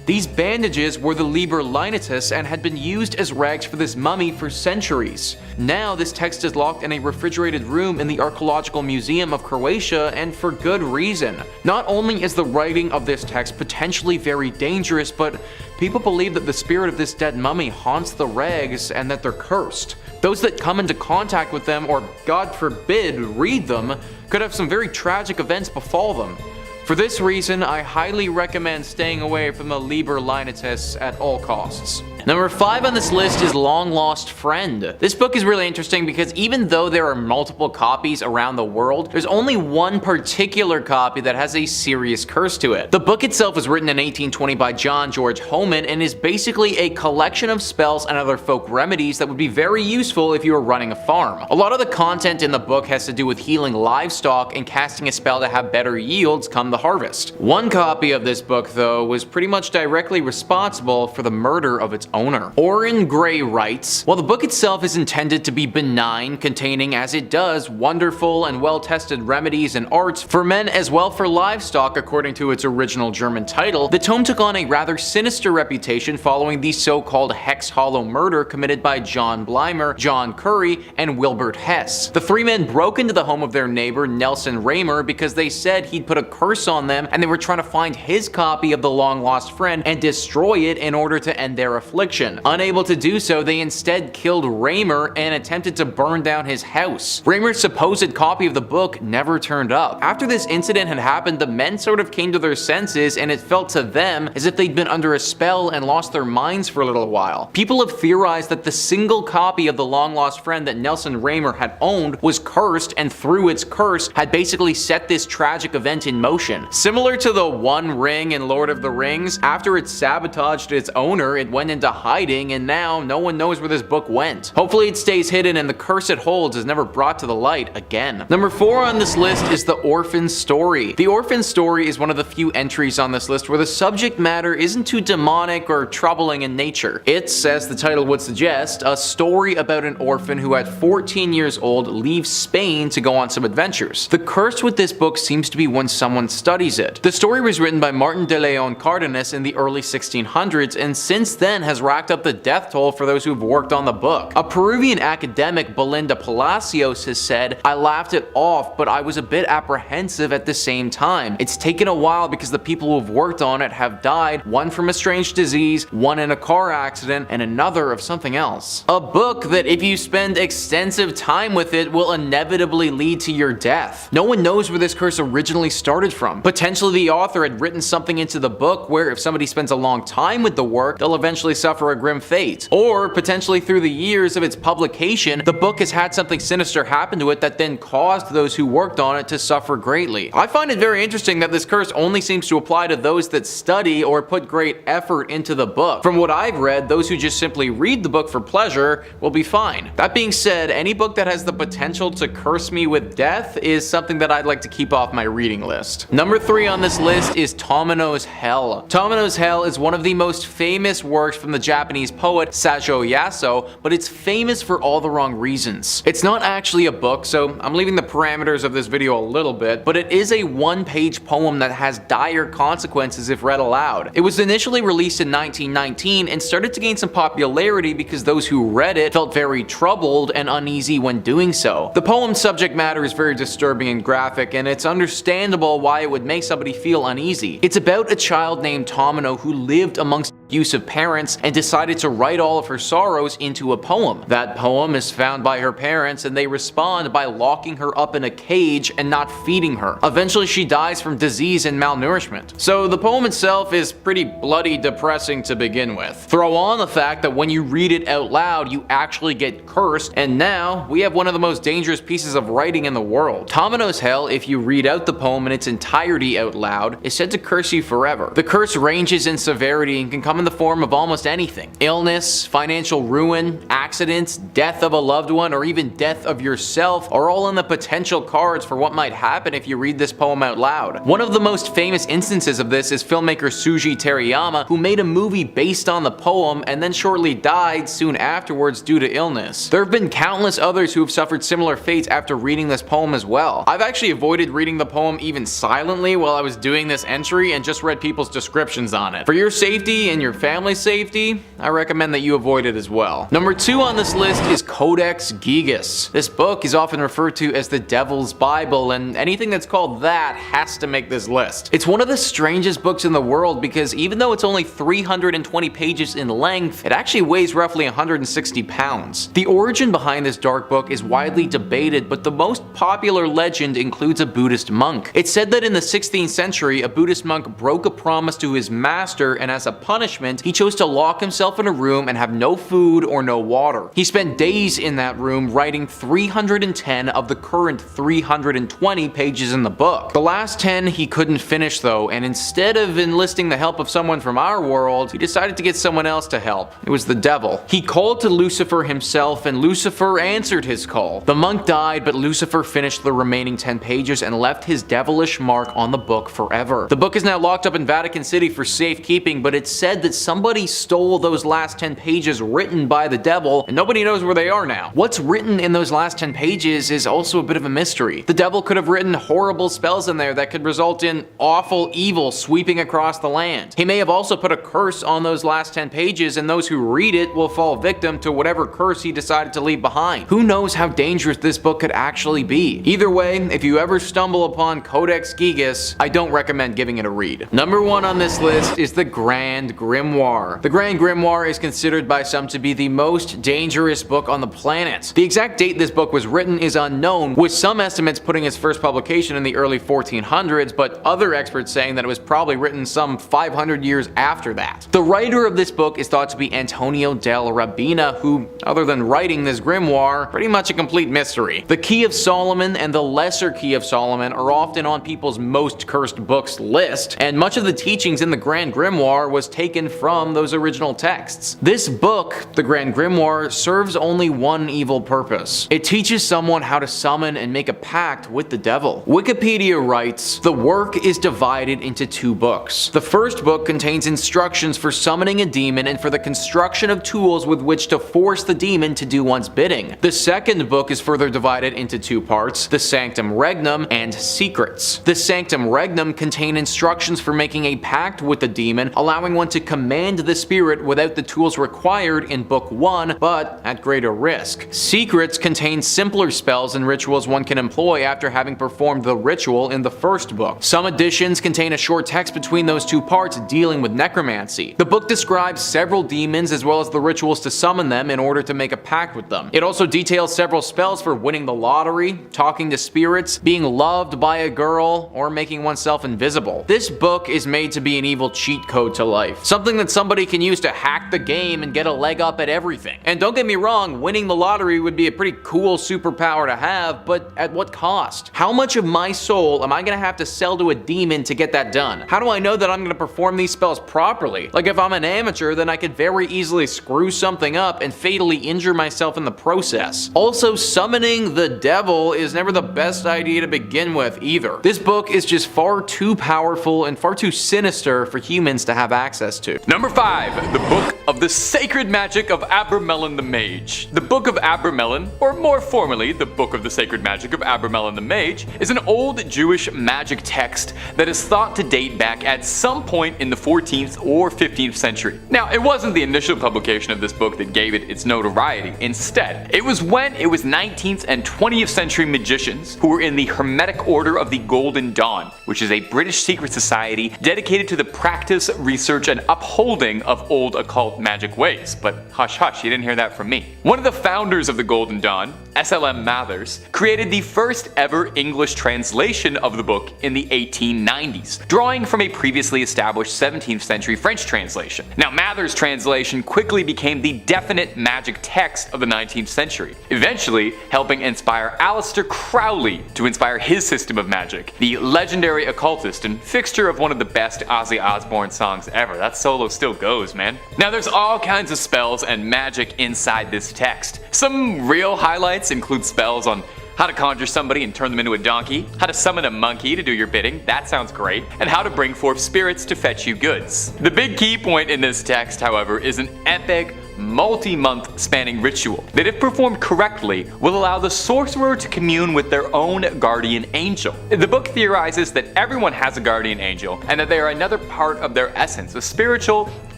These bandages were the Liber Linetus and had been used as rags for this mummy for centuries. Now this text is locked in a refrigerated room in the Archaeological Museum of Croatia, and for good reason. Not only is the writing of this text potentially very dangerous, but people believe that the spirit of this dead mummy haunts the rags and that they're cursed. Those that come into contact with them, or God forbid, read them, could have some very tragic events befall them. For this reason, I highly recommend staying away from the Liber Linetus at all costs. Number 5 on this list is Long Lost Friend. This book is really interesting because even though there are multiple copies around the world, there's only one particular copy that has a serious curse to it. The book itself was written in 1820 by John George Homan and is basically a collection of spells and other folk remedies that would be very useful if you were running a farm. A lot of the content in the book has to do with healing livestock and casting a spell to have better yields come the harvest. One copy of this book, though, was pretty much directly responsible for the murder of its owner. Orrin Gray writes, while the book itself is intended to be benign, containing as it does wonderful and well-tested remedies and arts for men as well for livestock according to its original German title, the tome took on a rather sinister reputation following the so-called Hex Hollow murder committed by John Blymer, John Curry, and Wilbert Hess. The three men broke into the home of their neighbor Nelson Raymer because they said he'd put a curse on them and they were trying to find his copy of the Long Lost Friend and destroy it in order to end their affliction. Unable to do so, they instead killed Raymer and attempted to burn down his house. Raymer's supposed copy of the book never turned up. After this incident had happened, the men sort of came to their senses and it felt to them as if they'd been under a spell and lost their minds for a little while. People have theorized that the single copy of the Long Lost Friend that Nelson Raymer had owned was cursed, and through its curse had basically set this tragic event in motion. Similar to the One Ring in Lord of the Rings, after it sabotaged its owner, it went into into hiding, and now no one knows where this book went. Hopefully it stays hidden and the curse it holds is never brought to the light again. Number 4 on this list is The Orphan Story. The Orphan Story is one of the few entries on this list where the subject matter isn't too demonic or troubling in nature. It's, as the title would suggest, a story about an orphan who at 14 years old leaves Spain to go on some adventures. The curse with this book seems to be when someone studies it. The story was written by Martin de Leon Cardenas in the early 1600s and since then has racked up the death toll for those who've worked on the book. A Peruvian academic, Belinda Palacios, has said, "I laughed it off, but I was a bit apprehensive at the same time. It's taken a while because the people who've worked on it have died, one from a strange disease, one in a car accident, and another of something else. A book that if you spend extensive time with it will inevitably lead to your death." No one knows where this curse originally started from. Potentially the author had written something into the book where if somebody spends a long time with the work, they'll eventually suffer a grim fate. Or potentially through the years of its publication, the book has had something sinister happen to it that then caused those who worked on it to suffer greatly. I find it very interesting that this curse only seems to apply to those that study or put great effort into the book. From what I've read, those who just simply read the book for pleasure will be fine. That being said, any book that has the potential to curse me with death is something that I'd like to keep off my reading list. Number 3 on this list is Tomino's Hell. Tomino's Hell is one of the most famous works from the Japanese poet Sajo Yaso, but it's famous for all the wrong reasons. It's not actually a book, so I'm leaving the parameters of this video a little bit, but it is a one-page poem that has dire consequences if read aloud. It was initially released in 1919 and started to gain some popularity because those who read it felt very troubled and uneasy when doing so. The poem's subject matter is very disturbing and graphic, and it's understandable why it would make somebody feel uneasy. It's about a child named Tomino who lived amongst abusive parents and decided to write all of her sorrows into a poem. That poem is found by her parents and they respond by locking her up in a cage and not feeding her. Eventually she dies from disease and malnourishment. So the poem itself is pretty bloody depressing to begin with. Throw on the fact that when you read it out loud you actually get cursed, and now we have one of the most dangerous pieces of writing in the world. Tomino's Hell, if you read out the poem in its entirety out loud, is said to curse you forever. The curse ranges in severity and can come in the form of almost anything. Illness, financial ruin, accidents, death of a loved one, or even death of yourself are all in the potential cards for what might happen if you read this poem out loud. One of the most famous instances of this is filmmaker Suji Terayama, who made a movie based on the poem and then shortly died soon afterwards due to illness. There have been countless others who have suffered similar fates after reading this poem as well. I've actually avoided reading the poem even silently while I was doing this entry and just read people's descriptions on it. For your safety and your family's safety, I recommend that you avoid it as well. Number 2 on this list is Codex Gigas. This book is often referred to as the Devil's Bible, and anything that's called that has to make this list. It's one of the strangest books in the world because even though it's only 320 pages in length, it actually weighs roughly 160 pounds. The origin behind this dark book is widely debated, but the most popular legend includes a Buddhist monk. It's said that in the 16th century, a Buddhist monk broke a promise to his master, and as a punishment, he chose to lock himself in a room and have no food or no water. He spent days in that room writing 310 of the current 320 pages in the book. The last 10 he couldn't finish though, and instead of enlisting the help of someone from our world, he decided to get someone else to help. It was the devil. He called to Lucifer himself, and Lucifer answered his call. The monk died, but Lucifer finished the remaining 10 pages and left his devilish mark on the book forever. The book is now locked up in Vatican City for safekeeping, but it's said that somebody stole those last 10 pages written by the devil, and nobody knows where they are now. What's written in those last 10 pages is also a bit of a mystery. The devil could have written horrible spells in there that could result in awful evil sweeping across the land. He may have also put a curse on those last 10 pages, and those who read it will fall victim to whatever curse he decided to leave behind. Who knows how dangerous this book could actually be? Either way, if you ever stumble upon Codex Gigas, I don't recommend giving it a read. Number 1 on this list is the Grand Grimoire. The Grand Grimoire is considered by some to be the most dangerous book on the planet. The exact date this book was written is unknown, with some estimates putting its first publication in the early 1400s, but other experts saying that it was probably written some 500 years after that. The writer of this book is thought to be Antonio del Rabina, who, other than writing this grimoire, pretty much a complete mystery. The Key of Solomon and the Lesser Key of Solomon are often on people's most cursed books list, and much of the teachings in the Grand Grimoire was taken taken from those original texts. This book, the Grand Grimoire, serves only one evil purpose. It teaches someone how to summon and make a pact with the devil. Wikipedia writes, the work is divided into 2 books. The first book contains instructions for summoning a demon and for the construction of tools with which to force the demon to do one's bidding. The second book is further divided into 2 parts, the Sanctum Regnum and Secrets. The Sanctum Regnum contain instructions for making a pact with the demon, allowing one to command the spirit without the tools required in Book 1, but at greater risk. Secrets contain simpler spells and rituals one can employ after having performed the ritual in the first book. Some editions contain a short text between those 2 parts dealing with necromancy. The book describes several demons as well as the rituals to summon them in order to make a pact with them. It also details several spells for winning the lottery, talking to spirits, being loved by a girl, or making oneself invisible. This book is made to be an evil cheat code to life. Something that somebody can use to hack the game and get a leg up at everything. And don't get me wrong, winning the lottery would be a pretty cool superpower to have, but at what cost? How much of my soul am I gonna have to sell to a demon to get that done? How do I know that I'm gonna perform these spells properly? Like, if I'm an amateur, then I could very easily screw something up and fatally injure myself in the process. Also, summoning the devil is never the best idea to begin with either. This book is just far too powerful and far too sinister for humans to have access to. Number 5. The Book of the Sacred Magic of Abramelin the Mage. The Book of Abramelin, or more formally, the Book of the Sacred Magic of Abramelin the Mage, is an old Jewish magic text that is thought to date back at some point in the 14th or 15th century. Now, it wasn't the initial publication of this book that gave it its notoriety. Instead, it was when it was 19th and 20th century magicians who were in the Hermetic Order of the Golden Dawn, which is a British secret society dedicated to the practice, research, and upholding of old occult magic ways. But hush hush, you didn't hear that from me. One of the founders of the Golden Dawn, S.L.M. Mathers, created the first ever English translation of the book in the 1890s, drawing from a previously established 17th century French translation. Now, Mathers' translation quickly became the definite magic text of the 19th century, eventually helping inspire Aleister Crowley to inspire his system of magic, the legendary occultist and fixture of one of the best Ozzy Osbourne songs ever. That solo still goes, man. Now, there's all kinds of spells and magic inside this text. Some real highlights include spells on how to conjure somebody and turn them into a donkey, how to summon a monkey to do your bidding, that sounds great, and how to bring forth spirits to fetch you goods. The big key point in this text, however, is an epic, multi-month spanning ritual that, if performed correctly, will allow the sorcerer to commune with their own guardian angel. The book theorizes that everyone has a guardian angel and that they are another part of their essence, a spiritual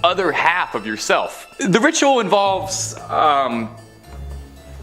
other half of yourself. The ritual involves,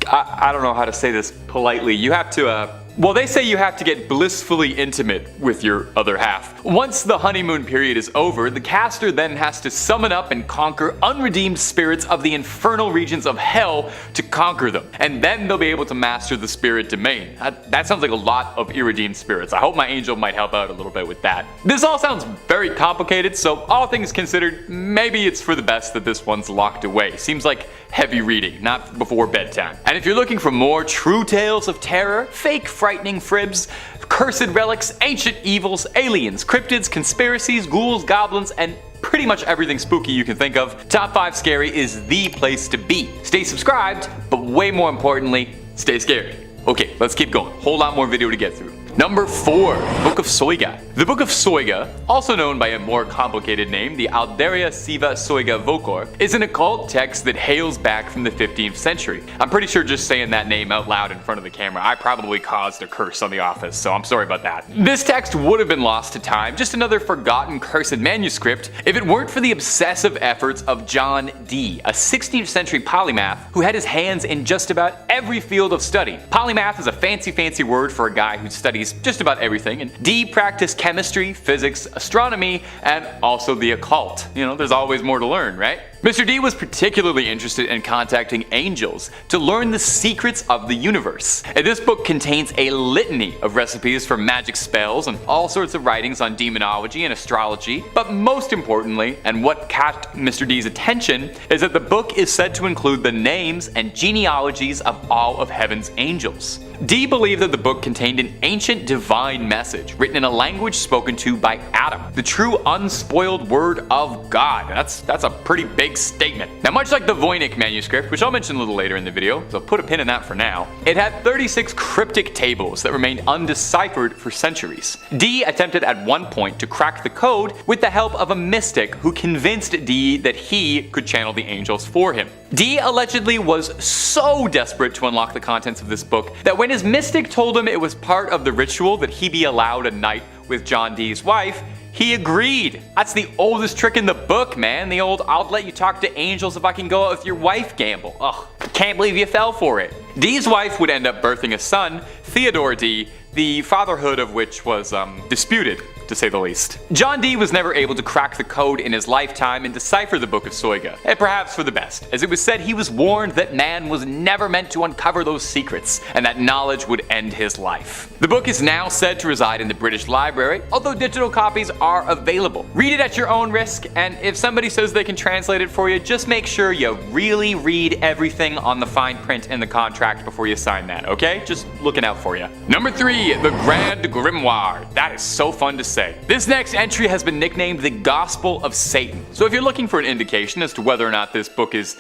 I don't know how to say this politely. You have to, well, they say you have to get blissfully intimate with your other half. Once the honeymoon period is over, the caster then has to summon up and conquer unredeemed spirits of the infernal regions of hell to conquer them. And then they'll be able to master the spirit domain. That sounds like a lot of irredeemed spirits. I hope my angel might help out a little bit with that. This all sounds very complicated, so all things considered, maybe it's for the best that this one's locked away. Seems like heavy reading, not before bedtime. And if you're looking for more true tales of terror, fake frightening fribs, cursed relics, ancient evils, aliens, cryptids, conspiracies, ghouls, goblins, and pretty much everything spooky you can think of, Top 5 Scary is the place to be. Stay subscribed, but way more importantly, stay scared. Okay, let's keep going. Whole lot more video to get through. Number 4. Book of Soyga. The Book of Soyga, also known by a more complicated name, the Alderia Siva Soyga Vocor, is an occult text that hails back from the 15th century. I'm pretty sure just saying that name out loud in front of the camera, I probably caused a curse on The Office, so I'm sorry about that. This text would have been lost to time, just another forgotten cursed manuscript, if it weren't for the obsessive efforts of John Dee, a 16th century polymath who had his hands in just about every field of study. Polymath is a fancy word for a guy who studies just about everything, and Dee practiced chemistry, physics, astronomy, and also the occult. You know, there's always more to learn, right? Mr. D was particularly interested in contacting angels to learn the secrets of the universe. And this book contains a litany of recipes for magic spells and all sorts of writings on demonology and astrology, but most importantly, and what caught Mr. D's attention, is that the book is said to include the names and genealogies of all of heaven's angels. Dee believed that the book contained an ancient divine message written in a language spoken to by Adam, the true unspoiled word of God. That's a pretty big statement. Now, much like the Voynich manuscript, which I'll mention a little later in the video, so put a pin in that for now, it had 36 cryptic tables that remained undeciphered for centuries. Dee attempted at one point to crack the code with the help of a mystic who convinced Dee that he could channel the angels for him. Dee allegedly was so desperate to unlock the contents of this book that when his mystic told him it was part of the ritual that he be allowed a night with John Dee's wife, he agreed. That's the oldest trick in the book, man. The old "I'll let you talk to angels if I can go out with your wife" gamble. Ugh, can't believe you fell for it. Dee's wife would end up birthing a son, Theodore Dee, the fatherhood of which was disputed, to say the least. John Dee was never able to crack the code in his lifetime and decipher the Book of Soyga, and perhaps for the best, as it was said he was warned that man was never meant to uncover those secrets, and that knowledge would end his life. The book is now said to reside in the British Library, although digital copies are available. Read it at your own risk, and if somebody says they can translate it for you, just make sure you really read everything on the fine print in the contract before you sign that, okay? Just looking out for you. Number 3, the Grand Grimoire. That is so fun to say. This next entry has been nicknamed the Gospel of Satan. So if you're looking for an indication as to whether or not this book is,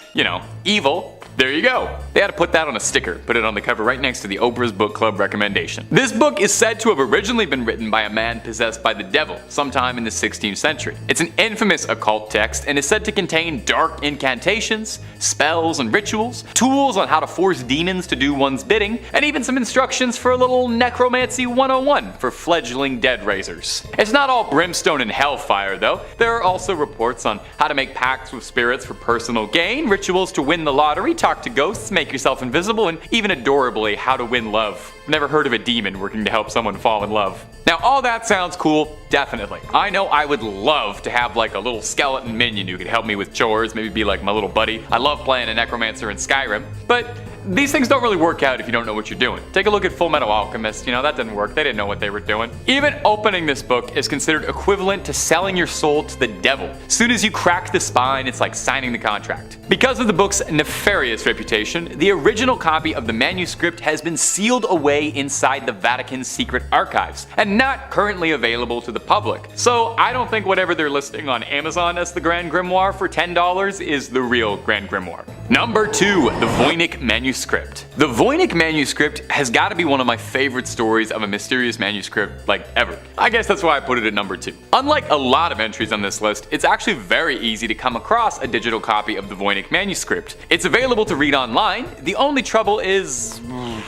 evil, there you go. They had to put that on a sticker, put it on the cover right next to the Oprah's Book Club recommendation. This book is said to have originally been written by a man possessed by the devil sometime in the 16th century. It's an infamous occult text and is said to contain dark incantations, spells and rituals, tools on how to force demons to do one's bidding, and even some instructions for a little necromancy 101 for fledgling dead raisers. It's not all brimstone and hellfire though. There are also reports on how to make pacts with spirits for personal gain, rituals to win the lottery, talk to ghosts, make yourself invisible, and even adorably, how to win love. Never heard of a demon working to help someone fall in love. Now, all that sounds cool, definitely. I know I would love to have like a little skeleton minion who could help me with chores, maybe be like my little buddy. I love playing a necromancer in Skyrim, but these things don't really work out if you don't know what you're doing. Take a look at Full Metal Alchemist, that didn't work, they didn't know what they were doing. Even opening this book is considered equivalent to selling your soul to the devil. As soon as you crack the spine, it's like signing the contract. Because of the book's nefarious reputation, the original copy of the manuscript has been sealed away inside the Vatican's secret archives, and not currently available to the public. So I don't think whatever they're listing on Amazon as the Grand Grimoire for $10 is the real Grand Grimoire. Number 2, the Voynich manuscript. The Voynich manuscript has got to be one of my favorite stories of a mysterious manuscript ever. I guess that's why I put it at number 2. Unlike a lot of entries on this list, it's actually very easy to come across a digital copy of the Voynich manuscript. It's available to read online. The only trouble is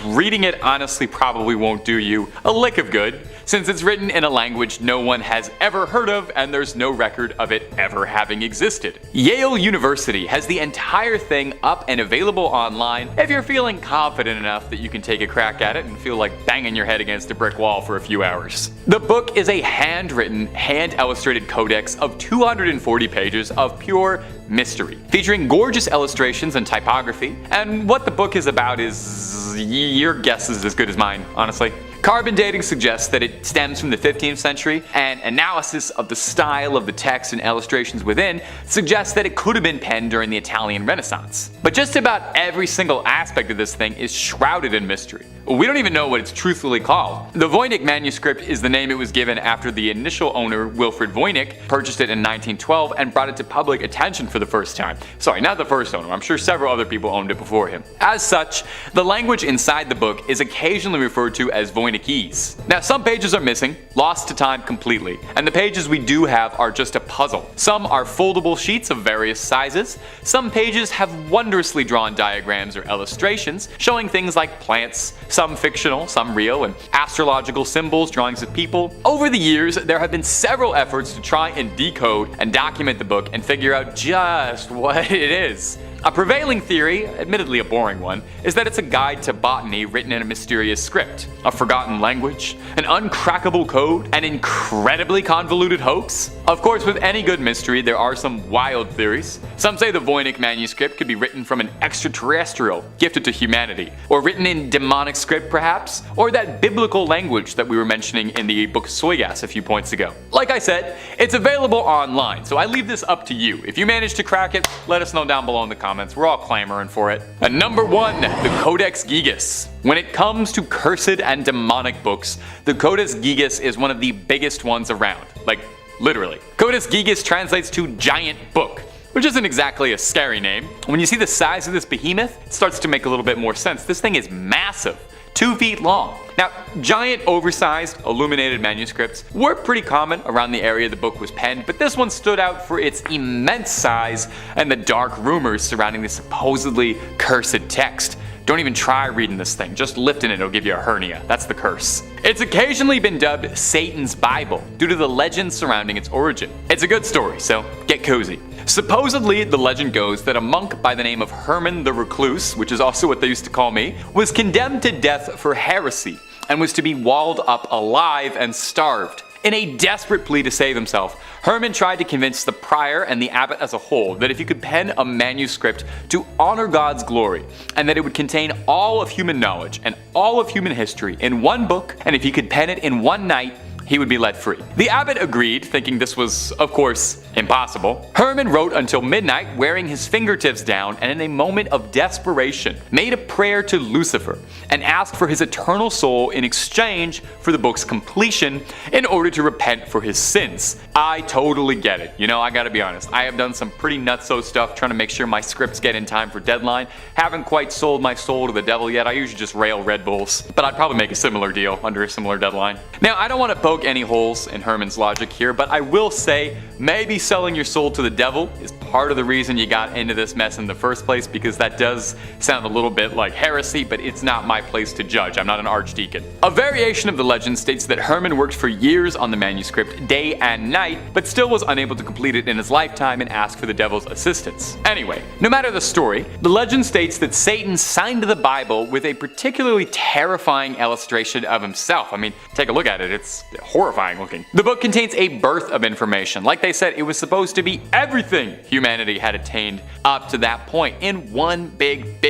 reading it honestly probably won't do you a lick of good, since it's written in a language no one has ever heard of and there's no record of it ever having existed. Yale University has the entire thing up and available online if you're feeling confident enough that you can take a crack at it and feel like banging your head against a brick wall for a few hours. The book is a handwritten, hand-illustrated codex of 240 pages of pure mystery, featuring gorgeous illustrations and typography, and what the book is about is your guess is as good as mine, honestly. Carbon dating suggests that it stems from the 15th century, and analysis of the style of the text and illustrations within suggests that it could have been penned during the Italian Renaissance. But just about every single aspect of this thing is shrouded in mystery. We don't even know what it's truthfully called. The Voynich manuscript is the name it was given after the initial owner, Wilfrid Voynich, purchased it in 1912 and brought it to public attention for the first time. Sorry, not the first owner, I'm sure several other people owned it before him. As such, the language inside the book is occasionally referred to as Voynichese. Now, some pages are missing, lost to time completely, and the pages we do have are just a puzzle. Some are foldable sheets of various sizes, some pages have wondrously drawn diagrams or illustrations showing things like plants, some fictional, some real, and astrological symbols, drawings of people. Over the years, there have been several efforts to try and decode and document the book and figure out just what it is. A prevailing theory, admittedly a boring one, is that it's a guide to botany written in a mysterious script, a forgotten language, an uncrackable code, an incredibly convoluted hoax. Of course, with any good mystery, there are some wild theories. Some say the Voynich manuscript could be written from an extraterrestrial gifted to humanity, or written in demonic script perhaps, or that biblical language that we were mentioning in the Book of Soyga a few points ago. Like I said, it's available online, so I leave this up to you. If you manage to crack it, let us know down below in the comments comments. We're all clamoring for it. And number 1, the Codex Gigas. When it comes to cursed and demonic books, the Codex Gigas is one of the biggest ones around. Like, literally. Codex Gigas translates to giant book, which isn't exactly a scary name. When you see the size of this behemoth, it starts to make a little bit more sense. This thing is massive. 2 feet long. Now, giant, oversized, illuminated manuscripts were pretty common around the area the book was penned, but this one stood out for its immense size and the dark rumors surrounding the supposedly cursed text. Don't even try reading this thing, just lifting it'll give you a hernia. That's the curse. It's occasionally been dubbed Satan's Bible due to the legend surrounding its origin. It's a good story, so get cozy. Supposedly, the legend goes that a monk by the name of Herman the Recluse, which is also what they used to call me, was condemned to death for heresy and was to be walled up alive and starved. In a desperate plea to save himself, Herman tried to convince the prior and the abbot as a whole that if he could pen a manuscript to honor God's glory, and that it would contain all of human knowledge and all of human history in one book, and if he could pen it in one night, he would be let free. The abbot agreed, thinking this was, of course, impossible. Herman wrote until midnight, wearing his fingertips down, and in a moment of desperation, made a prayer to Lucifer and asked for his eternal soul in exchange for the book's completion in order to repent for his sins. I totally get it. You know, I gotta be honest, I have done some pretty nutso stuff trying to make sure my scripts get in time for deadline. Haven't quite sold my soul to the devil yet. I usually just rail Red Bulls, but I'd probably make a similar deal under a similar deadline. Now, I don't want to poke any holes in Herman's logic here, but I will say maybe selling your soul to the devil is part of the reason you got into this mess in the first place, because that does sound a little bit like heresy, but it's not my place to judge. I'm not an archdeacon. A variation of the legend states that Herman worked for years on the manuscript, day and night, but still was unable to complete it in his lifetime and asked for the devil's assistance. Anyway, no matter the story, the legend states that Satan signed the Bible with a particularly terrifying illustration of himself. I mean, take a look at it, it's horrifying looking. The book contains a birth of information. Like they said, it was supposed to be everything humanity had attained up to that point in one big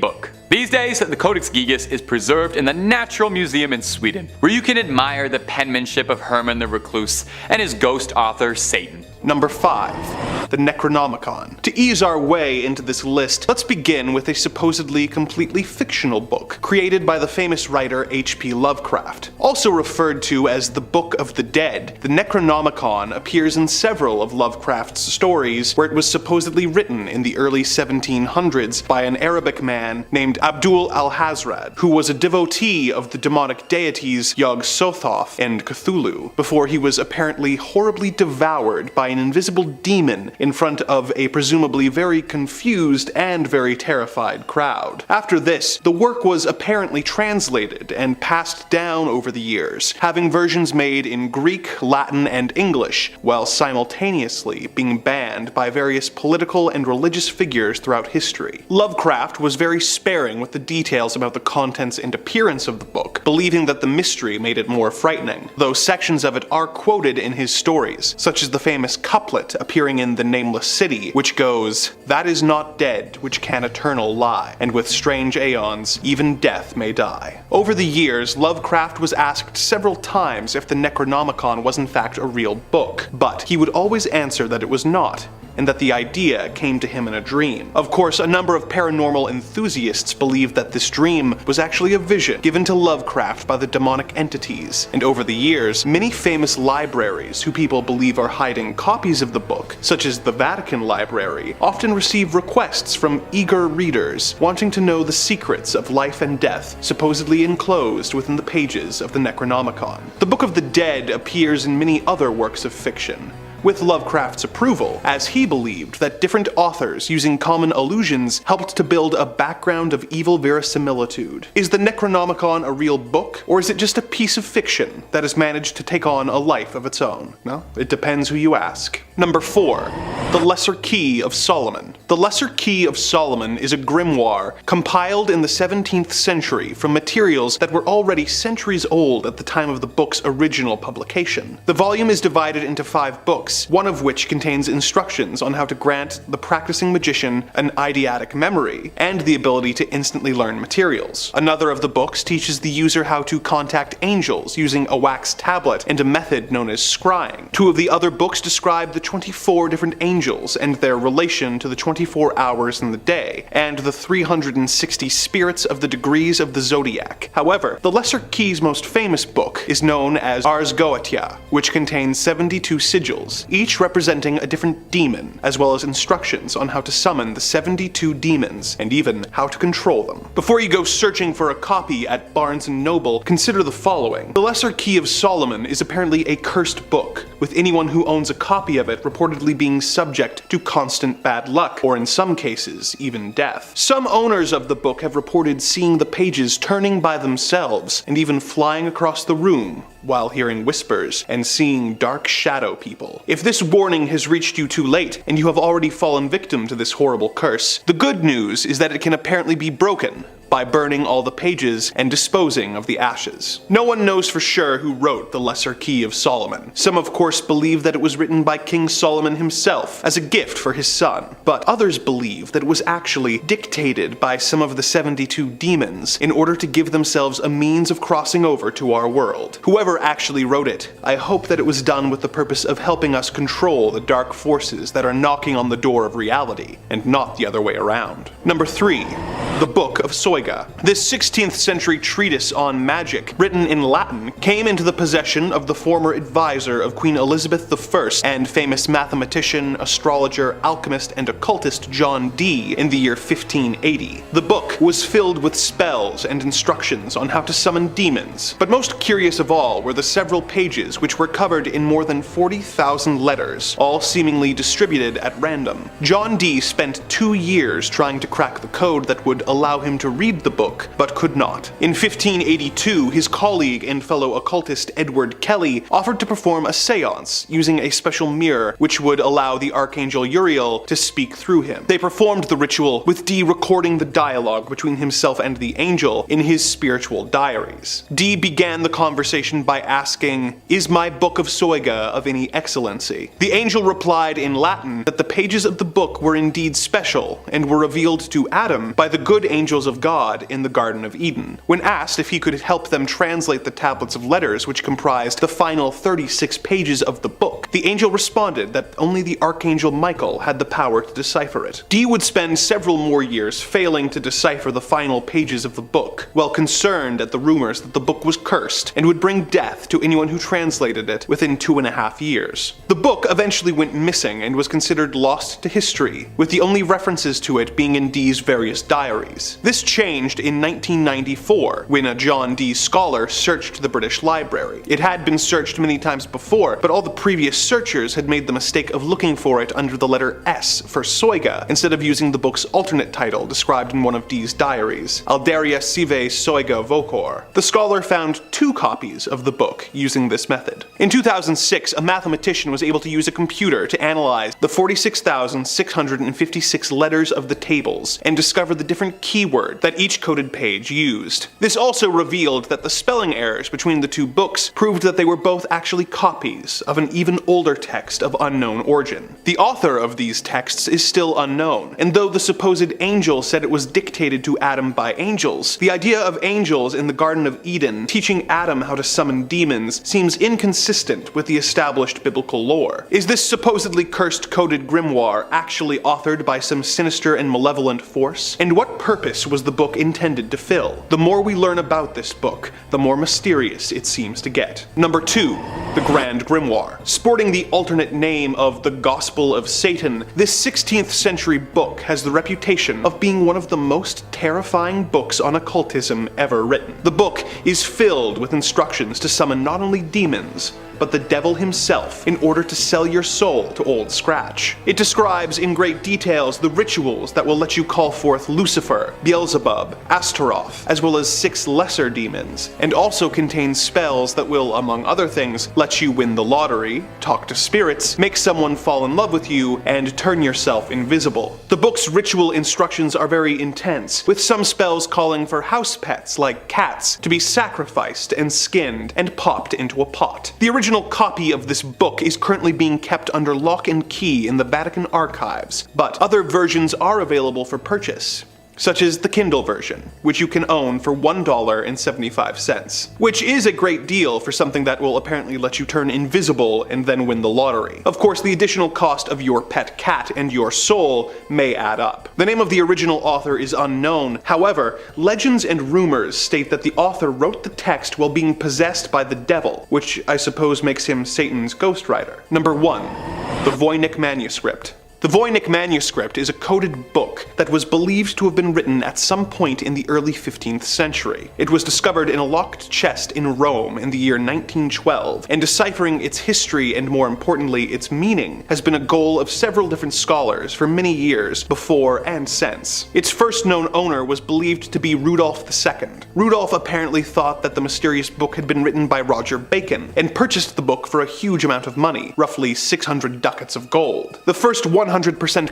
book. These days, the Codex Gigas is preserved in the Natural Museum in Sweden, where you can admire the penmanship of Herman the Recluse and his ghost author Satan. Number 5. The Necronomicon. To ease our way into this list, let's begin with a supposedly completely fictional book created by the famous writer H.P. Lovecraft. Also referred to as the Book of the Dead, the Necronomicon appears in several of Lovecraft's stories where it was supposedly written in the early 1700s by an Arabic man named Abdul al-Hazrad, who was a devotee of the demonic deities Yog-Sothoth and Cthulhu, before he was apparently horribly devoured by an invisible demon in front of a presumably very confused and very terrified crowd. After this, the work was apparently translated and passed down over the years, having versions made in Greek, Latin, and English, while simultaneously being banned by various political and religious figures throughout history. Lovecraft was very sparing with the details about the contents and appearance of the book, believing that the mystery made it more frightening, though sections of it are quoted in his stories, such as the famous couplet appearing in The Nameless City, which goes, "That is not dead which can eternal lie, and with strange aeons even death may die." Over the years, Lovecraft was asked several times if the Necronomicon was in fact a real book, but he would always answer that it was not, and that the idea came to him in a dream. Of course, a number of paranormal enthusiasts believe that this dream was actually a vision given to Lovecraft by the demonic entities, and over the years, many famous libraries who people believe are hiding copies of the book, such as the Vatican Library, often receive requests from eager readers wanting to know the secrets of life and death supposedly enclosed within the pages of the Necronomicon. The Book of the Dead appears in many other works of fiction, with Lovecraft's approval, as he believed that different authors using common allusions helped to build a background of evil verisimilitude. Is the Necronomicon a real book, or is it just a piece of fiction that has managed to take on a life of its own? Well, it depends who you ask. Number 4. The Lesser Key of Solomon. The Lesser Key of Solomon is a grimoire compiled in the 17th century from materials that were already centuries old at the time of the book's original publication. The volume is divided into 5 books, books, one of which contains instructions on how to grant the practicing magician an eidetic memory and the ability to instantly learn materials. Another of the books teaches the user how to contact angels using a wax tablet and a method known as scrying. Two of the other books describe the 24 different angels and their relation to the 24 hours in the day, and the 360 spirits of the degrees of the zodiac. However, the Lesser Key's most famous book is known as Ars Goetia, which contains 72 sigils, each representing a different demon, as well as instructions on how to summon the 72 demons, and even how to control them. Before you go searching for a copy at Barnes & Noble, consider the following. The Lesser Key of Solomon is apparently a cursed book, with anyone who owns a copy of it reportedly being subject to constant bad luck, or in some cases, even death. Some owners of the book have reported seeing the pages turning by themselves, and even flying across the room, while hearing whispers and seeing dark shadow people. If this warning has reached you too late, and you have already fallen victim to this horrible curse, the good news is that it can apparently be broken by burning all the pages and disposing of the ashes. No one knows for sure who wrote the Lesser Key of Solomon. Some of course believe that it was written by King Solomon himself as a gift for his son, but others believe that it was actually dictated by some of the 72 demons in order to give themselves a means of crossing over to our world. Whoever actually wrote it, I hope that it was done with the purpose of helping us control the dark forces that are knocking on the door of reality, and not the other way around. Number 3. The Book of Soyga. This 16th century treatise on magic, written in Latin, came into the possession of the former advisor of Queen Elizabeth I and famous mathematician, astrologer, alchemist, and occultist John Dee in the year 1580. The book was filled with spells and instructions on how to summon demons, but most curious of all were the several pages which were covered in more than 40,000 letters, all seemingly distributed at random. John Dee spent 2 years trying to crack the code that would allow him to read the book, but could not. In 1582, his colleague and fellow occultist Edward Kelly offered to perform a seance using a special mirror which would allow the Archangel Uriel to speak through him. They performed the ritual, with Dee recording the dialogue between himself and the angel in his spiritual diaries. Dee began the conversation by asking, "Is my Book of Soyga of any excellency?" The angel replied in Latin that the pages of the book were indeed special and were revealed to Adam by the good angels of God in the Garden of Eden. When asked if he could help them translate the tablets of letters which comprised the final 36 pages of the book, the angel responded that only the Archangel Michael had the power to decipher it. Dee would spend several more years failing to decipher the final pages of the book, while concerned at the rumors that the book was cursed and would bring death to anyone who translated it within 2.5 years. The book eventually went missing and was considered lost to history, with the only references to it being in Dee's various diaries. This changed in 1994 when a John Dee scholar searched the British Library. It had been searched many times before, but all the previous searchers had made the mistake of looking for it under the letter S for Soyga, instead of using the book's alternate title described in one of Dee's diaries, Alderia Sive Soyga Vocor. The scholar found 2 copies of the book using this method. In 2006, a mathematician was able to use a computer to analyze the 46,656 letters of the tables and discover the different keywords that each coded page used. This also revealed that the spelling errors between the 2 books proved that they were both actually copies of an even older text of unknown origin. The author of these texts is still unknown, and though the supposed angel said it was dictated to Adam by angels, the idea of angels in the Garden of Eden teaching Adam how to summon demons seems inconsistent with the established biblical lore. Is this supposedly cursed coded grimoire actually authored by some sinister and malevolent force? And what purpose was the book intended to fill? The more we learn about this book, the more mysterious it seems to get. Number 2. The Grand Grimoire. Sporting the alternate name of the Gospel of Satan, this 16th century book has the reputation of being one of the most terrifying books on occultism ever written. The book is filled with instructions to summon not only demons, but the devil himself in order to sell your soul to Old Scratch. It describes in great details the rituals that will let you call forth Lucifer, Beelzebub, Astaroth, as well as 6 lesser demons, and also contains spells that will, among other things, let lets you win the lottery, talk to spirits, make someone fall in love with you, and turn yourself invisible. The book's ritual instructions are very intense, with some spells calling for house pets like cats to be sacrificed and skinned and popped into a pot. The original copy of this book is currently being kept under lock and key in the Vatican archives, but other versions are available for purchase, such as the Kindle version, which you can own for $1.75, which is a great deal for something that will apparently let you turn invisible and then win the lottery. Of course, the additional cost of your pet cat and your soul may add up. The name of the original author is unknown. However, legends and rumors state that the author wrote the text while being possessed by the devil, which I suppose makes him Satan's ghostwriter. Number 1. The Voynich Manuscript. The Voynich manuscript is a coded book that was believed to have been written at some point in the early 15th century. It was discovered in a locked chest in Rome in the year 1912, and deciphering its history and, more importantly, its meaning has been a goal of several different scholars for many years before and since. Its first known owner was believed to be Rudolph II. Rudolph apparently thought that the mysterious book had been written by Roger Bacon, and purchased the book for a huge amount of money, roughly 600 ducats of gold. The first 100%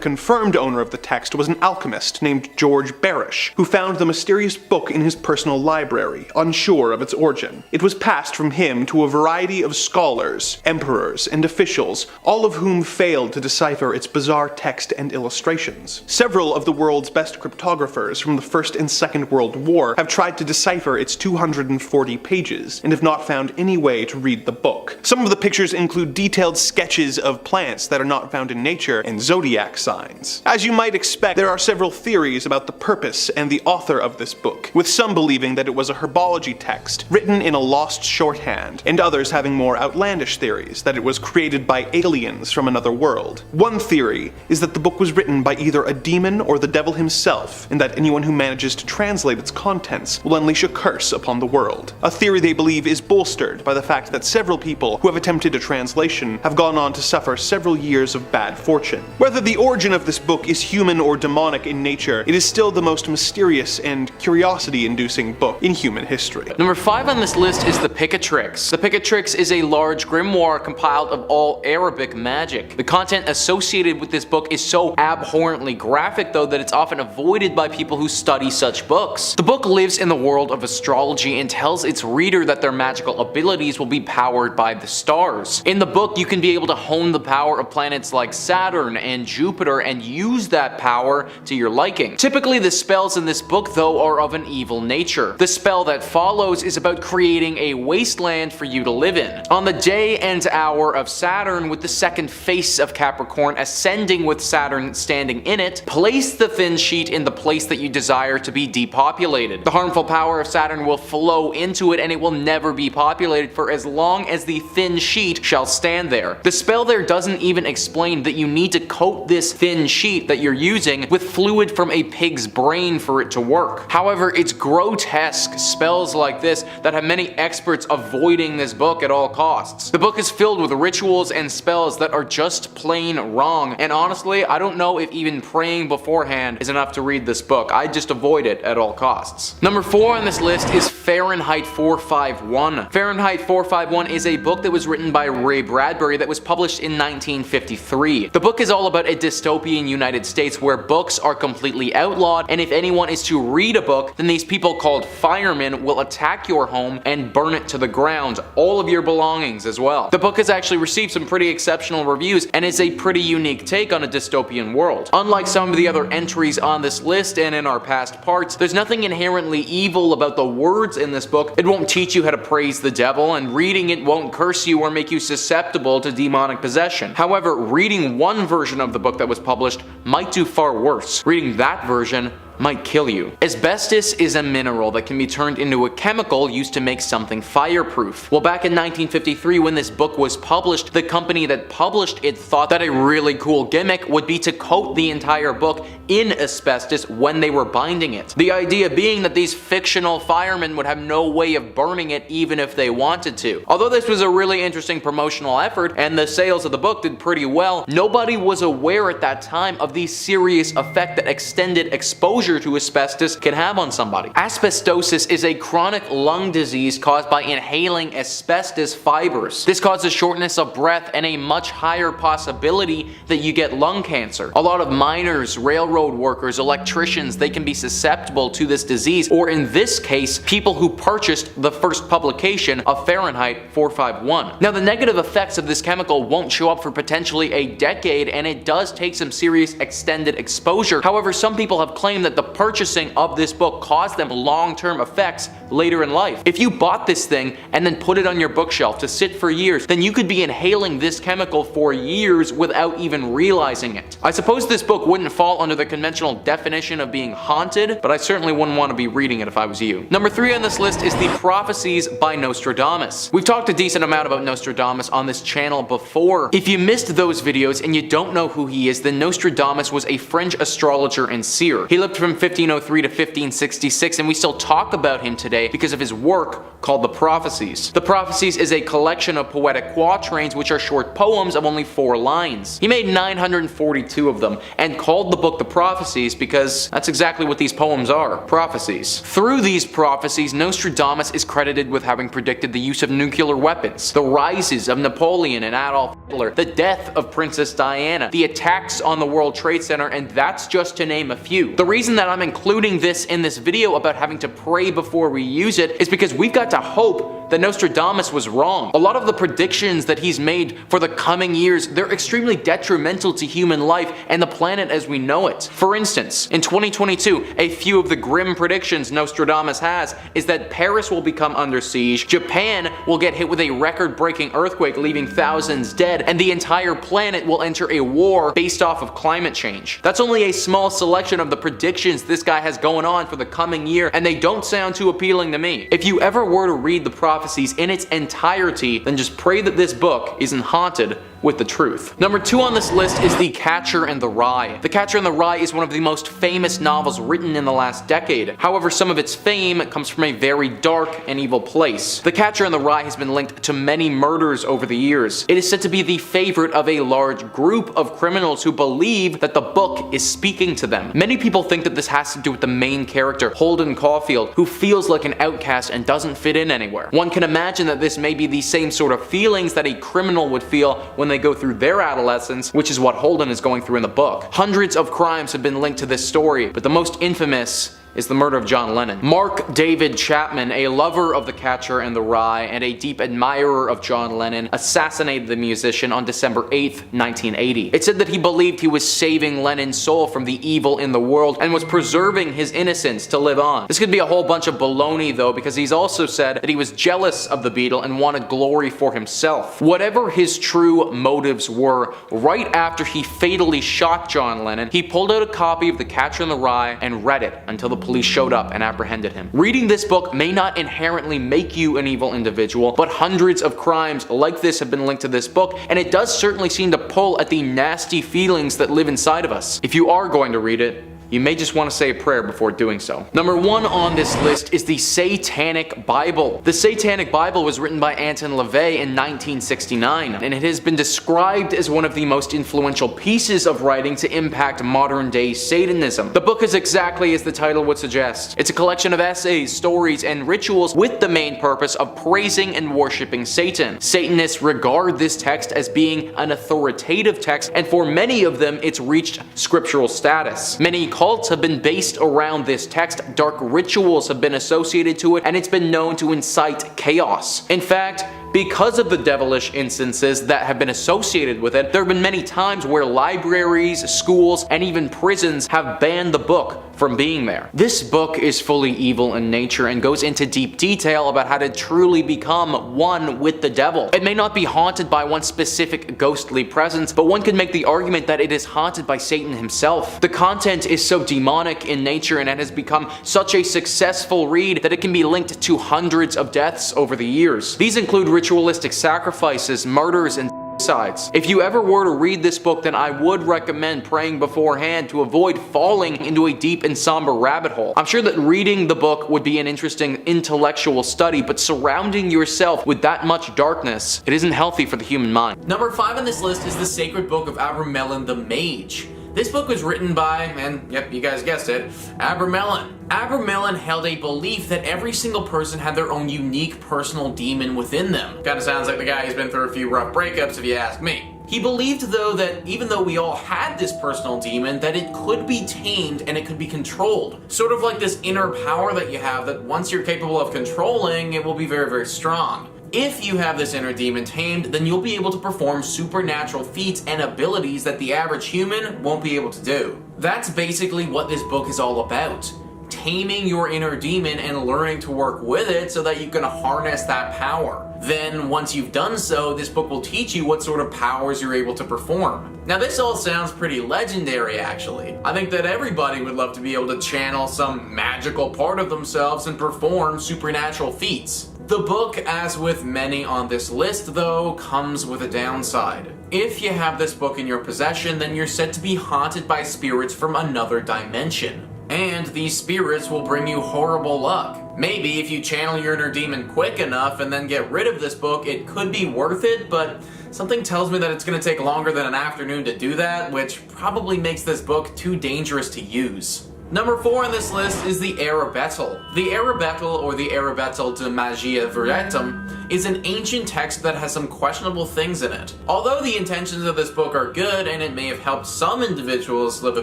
confirmed owner of the text was an alchemist named George Barish, who found the mysterious book in his personal library, unsure of its origin. It was passed from him to a variety of scholars, emperors, and officials, all of whom failed to decipher its bizarre text and illustrations. Several of the world's best cryptographers from the First and Second World War have tried to decipher its 240 pages, and have not found any way to read the book. Some of the pictures include detailed sketches of plants that are not found in nature, and zodiac signs. As you might expect, there are several theories about the purpose and the author of this book, with some believing that it was a herbology text written in a lost shorthand, and others having more outlandish theories that it was created by aliens from another world. One theory is that the book was written by either a demon or the devil himself, and that anyone who manages to translate its contents will unleash a curse upon the world. A theory they believe is bolstered by the fact that several people who have attempted a translation have gone on to suffer several years of bad fortune. Whether the origin of this book is human or demonic in nature, it is still the most mysterious and curiosity-inducing book in human history. Number 5 on this list is the Picatrix. The Picatrix is a large grimoire compiled of all Arabic magic. The content associated with this book is so abhorrently graphic, though, that it's often avoided by people who study such books. The book lives in the world of astrology and tells its reader that their magical abilities will be powered by the stars. In the book, you can be able to hone the power of planets like Saturn and Jupiter and use that power to your liking. Typically, the spells in this book, though, are of an evil nature. The spell that follows is about creating a wasteland for you to live in. On the day and hour of Saturn, with the second face of Capricorn ascending with Saturn standing in it, place the thin sheet in the place that you desire to be depopulated. The harmful power of Saturn will flow into it, and it will never be populated for as long as the thin sheet shall stand there. The spell there doesn't even explain that you need to coat this thin sheet that you're using with fluid from a pig's brain for it to work. However, it's grotesque spells like this that have many experts avoiding this book at all costs. The book is filled with rituals and spells that are just plain wrong, and honestly, I don't know if even praying beforehand is enough to read this book. I just avoid it at all costs. Number 4 on this list is Fahrenheit 451. Fahrenheit 451 is a book that was written by Ray Bradbury that was published in 1953. The book is all about a dystopian United States where books are completely outlawed, and if anyone is to read a book, then these people called firemen will attack your home and burn it to the ground, all of your belongings as well. The book has actually received some pretty exceptional reviews and is a pretty unique take on a dystopian world. Unlike some of the other entries on this list and in our past parts, there's nothing inherently evil about the words in this book. It won't teach you how to praise the devil, and reading it won't curse you or make you susceptible to demonic possession. However, reading one version of the book that was published might do far worse. Reading that version might kill you. Asbestos is a mineral that can be turned into a chemical used to make something fireproof. Well, back in 1953 when this book was published, the company that published it thought that a really cool gimmick would be to coat the entire book in asbestos when they were binding it. The idea being that these fictional firemen would have no way of burning it even if they wanted to. Although this was a really interesting promotional effort and the sales of the book did pretty well, nobody was aware at that time of the serious effect that extended exposure to asbestos can have on somebody. Asbestosis is a chronic lung disease caused by inhaling asbestos fibers. This causes shortness of breath and a much higher possibility that you get lung cancer. A lot of miners, railroad workers, electricians, they can be susceptible to this disease, or in this case, people who purchased the first publication of Fahrenheit 451. Now, the negative effects of this chemical won't show up for potentially a decade, and it does take some serious extended exposure. However, some people have claimed that the purchasing of this book caused them long-term effects later in life. If you bought this thing and then put it on your bookshelf to sit for years, then you could be inhaling this chemical for years without even realizing it. I suppose this book wouldn't fall under the conventional definition of being haunted, but I certainly wouldn't want to be reading it if I was you. Number 3 on this list is The Prophecies by Nostradamus. We've talked a decent amount about Nostradamus on this channel before. If you missed those videos and you don't know who he is, then Nostradamus was a French astrologer and seer. He lived from 1503 to 1566, and we still talk about him today because of his work called The Prophecies. The Prophecies is a collection of poetic quatrains which are short poems of only 4 lines. He made 942 of them and called the book The Prophecies because that's exactly what these poems are, prophecies. Through these prophecies, Nostradamus is credited with having predicted the use of nuclear weapons, the rises of Napoleon and Adolf Hitler, the death of Princess Diana, the attacks on the World Trade Center, and that's just to name a few. The reason that I'm including this in this video about having to pray before we use it is because we've got to hope that Nostradamus was wrong. A lot of the predictions that he's made for the coming years, they're extremely detrimental to human life and the planet as we know it. For instance, in 2022, a few of the grim predictions Nostradamus has is that Paris will become under siege, Japan will get hit with a record-breaking earthquake leaving thousands dead, and the entire planet will enter a war based off of climate change. That's only a small selection of the predictions this guy has going on for the coming year, and they don't sound too appealing to me. If you ever were to read the prophecies in its entirety, then just pray that this book isn't haunted with the truth. Number 2 on this list is The Catcher in the Rye. The Catcher in the Rye is one of the most famous novels written in the last decade. However, some of its fame comes from a very dark and evil place. The Catcher in the Rye has been linked to many murders over the years. It is said to be the favorite of a large group of criminals who believe that the book is speaking to them. Many people think that this has to do with the main character, Holden Caulfield, who feels like an outcast and doesn't fit in anywhere. One can imagine that this may be the same sort of feelings that a criminal would feel when they go through their adolescence, which is what Holden is going through in the book. Hundreds of crimes have been linked to this story, but the most infamous is the murder of John Lennon. Mark David Chapman, a lover of The Catcher in the Rye and a deep admirer of John Lennon, assassinated the musician on December 8th, 1980. It said that he believed he was saving Lennon's soul from the evil in the world and was preserving his innocence to live on. This could be a whole bunch of baloney though, because he's also said that he was jealous of the Beatle and wanted glory for himself. Whatever his true motives were, right after he fatally shot John Lennon, he pulled out a copy of The Catcher in the Rye and read it until the police showed up and apprehended him. Reading this book may not inherently make you an evil individual, but hundreds of crimes like this have been linked to this book, and it does certainly seem to pull at the nasty feelings that live inside of us. If you are going to read it, you may just want to say a prayer before doing so. Number 1 on this list is the Satanic Bible. The Satanic Bible was written by Anton LaVey in 1969, and it has been described as one of the most influential pieces of writing to impact modern-day Satanism. The book is exactly as the title would suggest. It's a collection of essays, stories, and rituals with the main purpose of praising and worshiping Satan. Satanists regard this text as being an authoritative text, and for many of them, it's reached scriptural status. Many cults have been based around this text, dark rituals have been associated to it, and it's been known to incite chaos. In fact, because of the devilish instances that have been associated with it, there have been many times where libraries, schools, and even prisons have banned the book from being there. This book is fully evil in nature and goes into deep detail about how to truly become one with the devil. It may not be haunted by one specific ghostly presence, but one could make the argument that it is haunted by Satan himself. The content is so demonic in nature and it has become such a successful read that it can be linked to hundreds of deaths over the years. These include ritualistic sacrifices, murders, and suicides. If you ever were to read this book, then I would recommend praying beforehand to avoid falling into a deep and somber rabbit hole. I'm sure that reading the book would be an interesting intellectual study, but surrounding yourself with that much darkness, it isn't healthy for the human mind. Number 5 on this list is the Sacred Book of Abramelin the Mage. This book was written by, and yep, you guys guessed it, Abramelin. Abramelin held a belief that every single person had their own unique personal demon within them. Kinda sounds like the guy who's been through a few rough breakups if you ask me. He believed, though, that even though we all had this personal demon, that it could be tamed and it could be controlled. Sort of like this inner power that you have that once you're capable of controlling, it will be very, very strong. If you have this inner demon tamed, then you'll be able to perform supernatural feats and abilities that the average human won't be able to do. That's basically what this book is all about. Taming your inner demon and learning to work with it so that you can harness that power. Then, once you've done so, this book will teach you what sort of powers you're able to perform. Now, this all sounds pretty legendary, actually. I think that everybody would love to be able to channel some magical part of themselves and perform supernatural feats. The book, as with many on this list, though, comes with a downside. If you have this book in your possession, then you're said to be haunted by spirits from another dimension. And these spirits will bring you horrible luck. Maybe if you channel your inner demon quick enough and then get rid of this book, it could be worth it, but something tells me that it's going to take longer than an afternoon to do that, which probably makes this book too dangerous to use. Number 4 on this list is the Arabetel. The Arabetel, or the Arabetel de Magia Veritum, is an ancient text that has some questionable things in it. Although the intentions of this book are good and it may have helped some individuals live a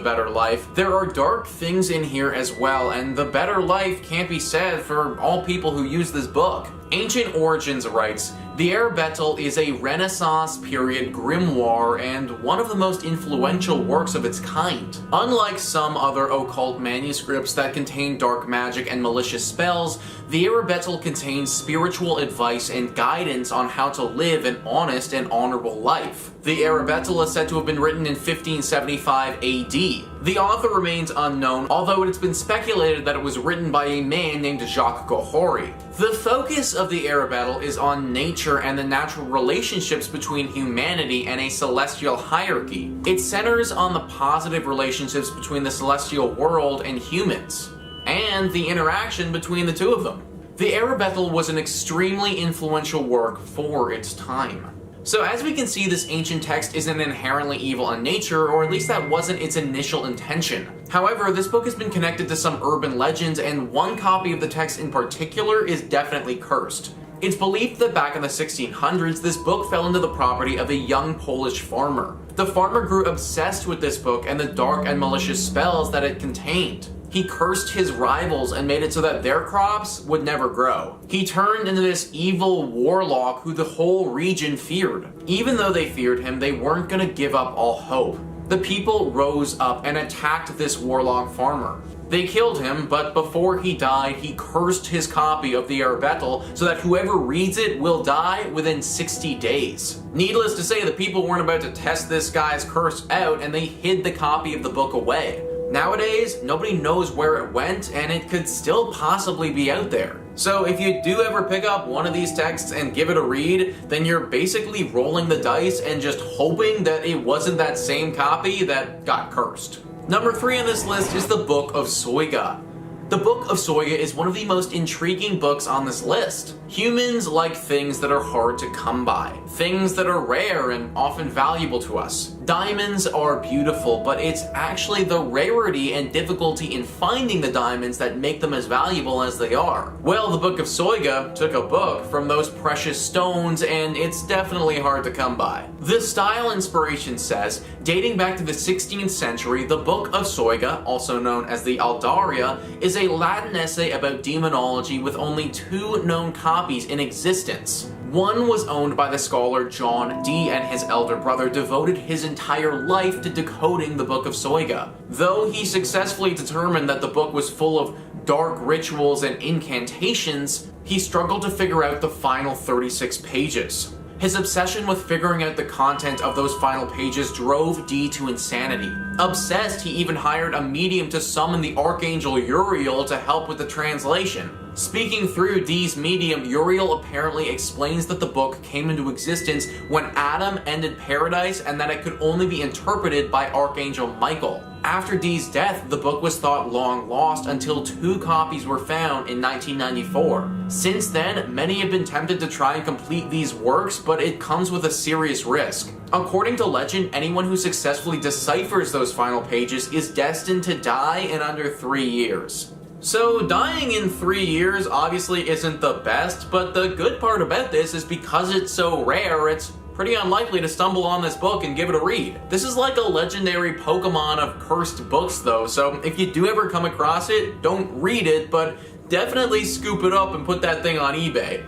better life, there are dark things in here as well, and the better life can't be said for all people who use this book. Ancient Origins writes, the Arabetel is a Renaissance period grimoire and one of the most influential works of its kind. Unlike some other occult manuscripts that contain dark magic and malicious spells, the Arabetel contains spiritual advice and guidance on how to live an honest and honorable life. The Arabetel is said to have been written in 1575 AD. The author remains unknown, although it has been speculated that it was written by a man named Jacques Gohori. The focus of the Arabetel is on nature and the natural relationships between humanity and a celestial hierarchy. It centers on the positive relationships between the celestial world and humans, and the interaction between the two of them. The Arabetel was an extremely influential work for its time. So as we can see, this ancient text isn't inherently evil in nature, or at least that wasn't its initial intention. However, this book has been connected to some urban legends, and one copy of the text in particular is definitely cursed. It's believed that back in the 1600s, this book fell into the property of a young Polish farmer. The farmer grew obsessed with this book and the dark and malicious spells that it contained. He cursed his rivals and made it so that their crops would never grow. He turned into this evil warlock who the whole region feared. Even though they feared him, they weren't going to give up all hope. The people rose up and attacked this warlock farmer. They killed him, but before he died, he cursed his copy of the Arabetel so that whoever reads it will die within 60 days. Needless to say, the people weren't about to test this guy's curse out, and they hid the copy of the book away. Nowadays, nobody knows where it went, and it could still possibly be out there. So if you do ever pick up one of these texts and give it a read, then you're basically rolling the dice and just hoping that it wasn't that same copy that got cursed. Number 3 on this list is the Book of Soyga. The Book of Soyga is one of the most intriguing books on this list. Humans like things that are hard to come by, things that are rare and often valuable to us. Diamonds are beautiful, but it's actually the rarity and difficulty in finding the diamonds that make them as valuable as they are. Well, the Book of Soyga took a book from those precious stones, and it's definitely hard to come by. The style inspiration says, dating back to the 16th century, the Book of Soyga, also known as the Aldaria, is a Latin essay about demonology with only 2 known copies in existence. One was owned by the scholar John Dee, and his elder brother devoted his entire life to decoding the Book of Soyga. Though he successfully determined that the book was full of dark rituals and incantations, he struggled to figure out the final 36 pages. His obsession with figuring out the content of those final pages drove Dee to insanity. Obsessed, he even hired a medium to summon the Archangel Uriel to help with the translation. Speaking through Dee's medium, Uriel apparently explains that the book came into existence when Adam ended paradise and that it could only be interpreted by Archangel Michael. After Dee's death, the book was thought long lost until 2 copies were found in 1994. Since then, many have been tempted to try and complete these works, but it comes with a serious risk. According to legend, anyone who successfully deciphers those final pages is destined to die in under 3 years. So dying in 3 years obviously isn't the best, but the good part about this is because it's so rare, it's pretty unlikely to stumble on this book and give it a read. This is like a legendary Pokemon of cursed books though, so if you do ever come across it, don't read it, but definitely scoop it up and put that thing on eBay.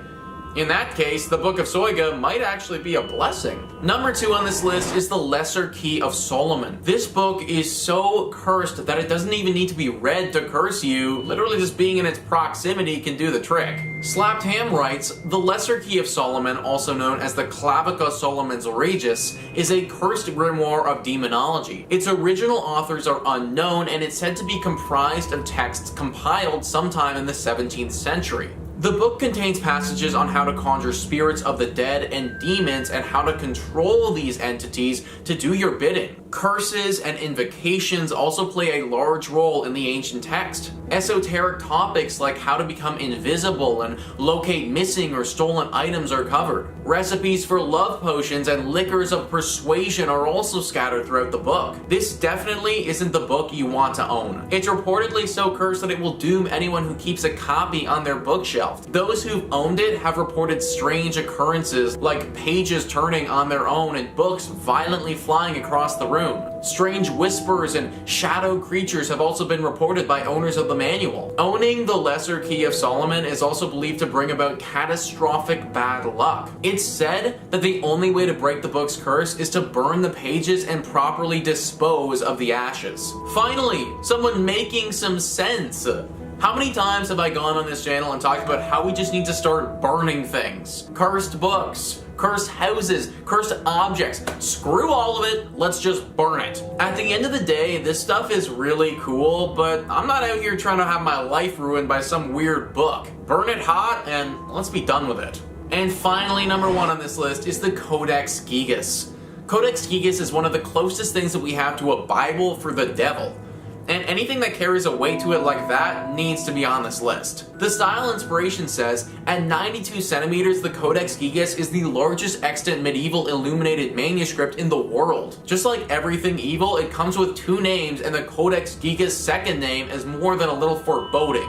In that case, the Book of Soyga might actually be a blessing. Number 2 on this list is the Lesser Key of Solomon. This book is so cursed that it doesn't even need to be read to curse you. Literally just being in its proximity can do the trick. Slapped Ham writes, the Lesser Key of Solomon, also known as the Clavica Solomon's Regis, is a cursed grimoire of demonology. Its original authors are unknown, and it's said to be comprised of texts compiled sometime in the 17th century. The book contains passages on how to conjure spirits of the dead and demons and how to control these entities to do your bidding. Curses and invocations also play a large role in the ancient text. Esoteric topics like how to become invisible and locate missing or stolen items are covered. Recipes for love potions and liquors of persuasion are also scattered throughout the book. This definitely isn't the book you want to own. It's reportedly so cursed that it will doom anyone who keeps a copy on their bookshelf. Those who've owned it have reported strange occurrences like pages turning on their own and books violently flying across the room. Strange whispers and shadow creatures have also been reported by owners of the manual. Owning the Lesser Key of Solomon is also believed to bring about catastrophic bad luck. It's said that the only way to break the book's curse is to burn the pages and properly dispose of the ashes. Finally, someone making some sense. How many times have I gone on this channel and talked about how we just need to start burning things? Cursed books, cursed houses, cursed objects. Screw all of it, let's just burn it. At the end of the day, this stuff is really cool, but I'm not out here trying to have my life ruined by some weird book. Burn it hot and let's be done with it. And finally, number 1 on this list is the Codex Gigas. Codex Gigas is one of the closest things that we have to a Bible for the devil. And anything that carries a weight to it like that needs to be on this list. The Style Inspiration says, at 92 centimeters, the Codex Gigas is the largest extant medieval illuminated manuscript in the world. Just like everything evil, it comes with 2 names, and the Codex Gigas' second name is more than a little foreboding: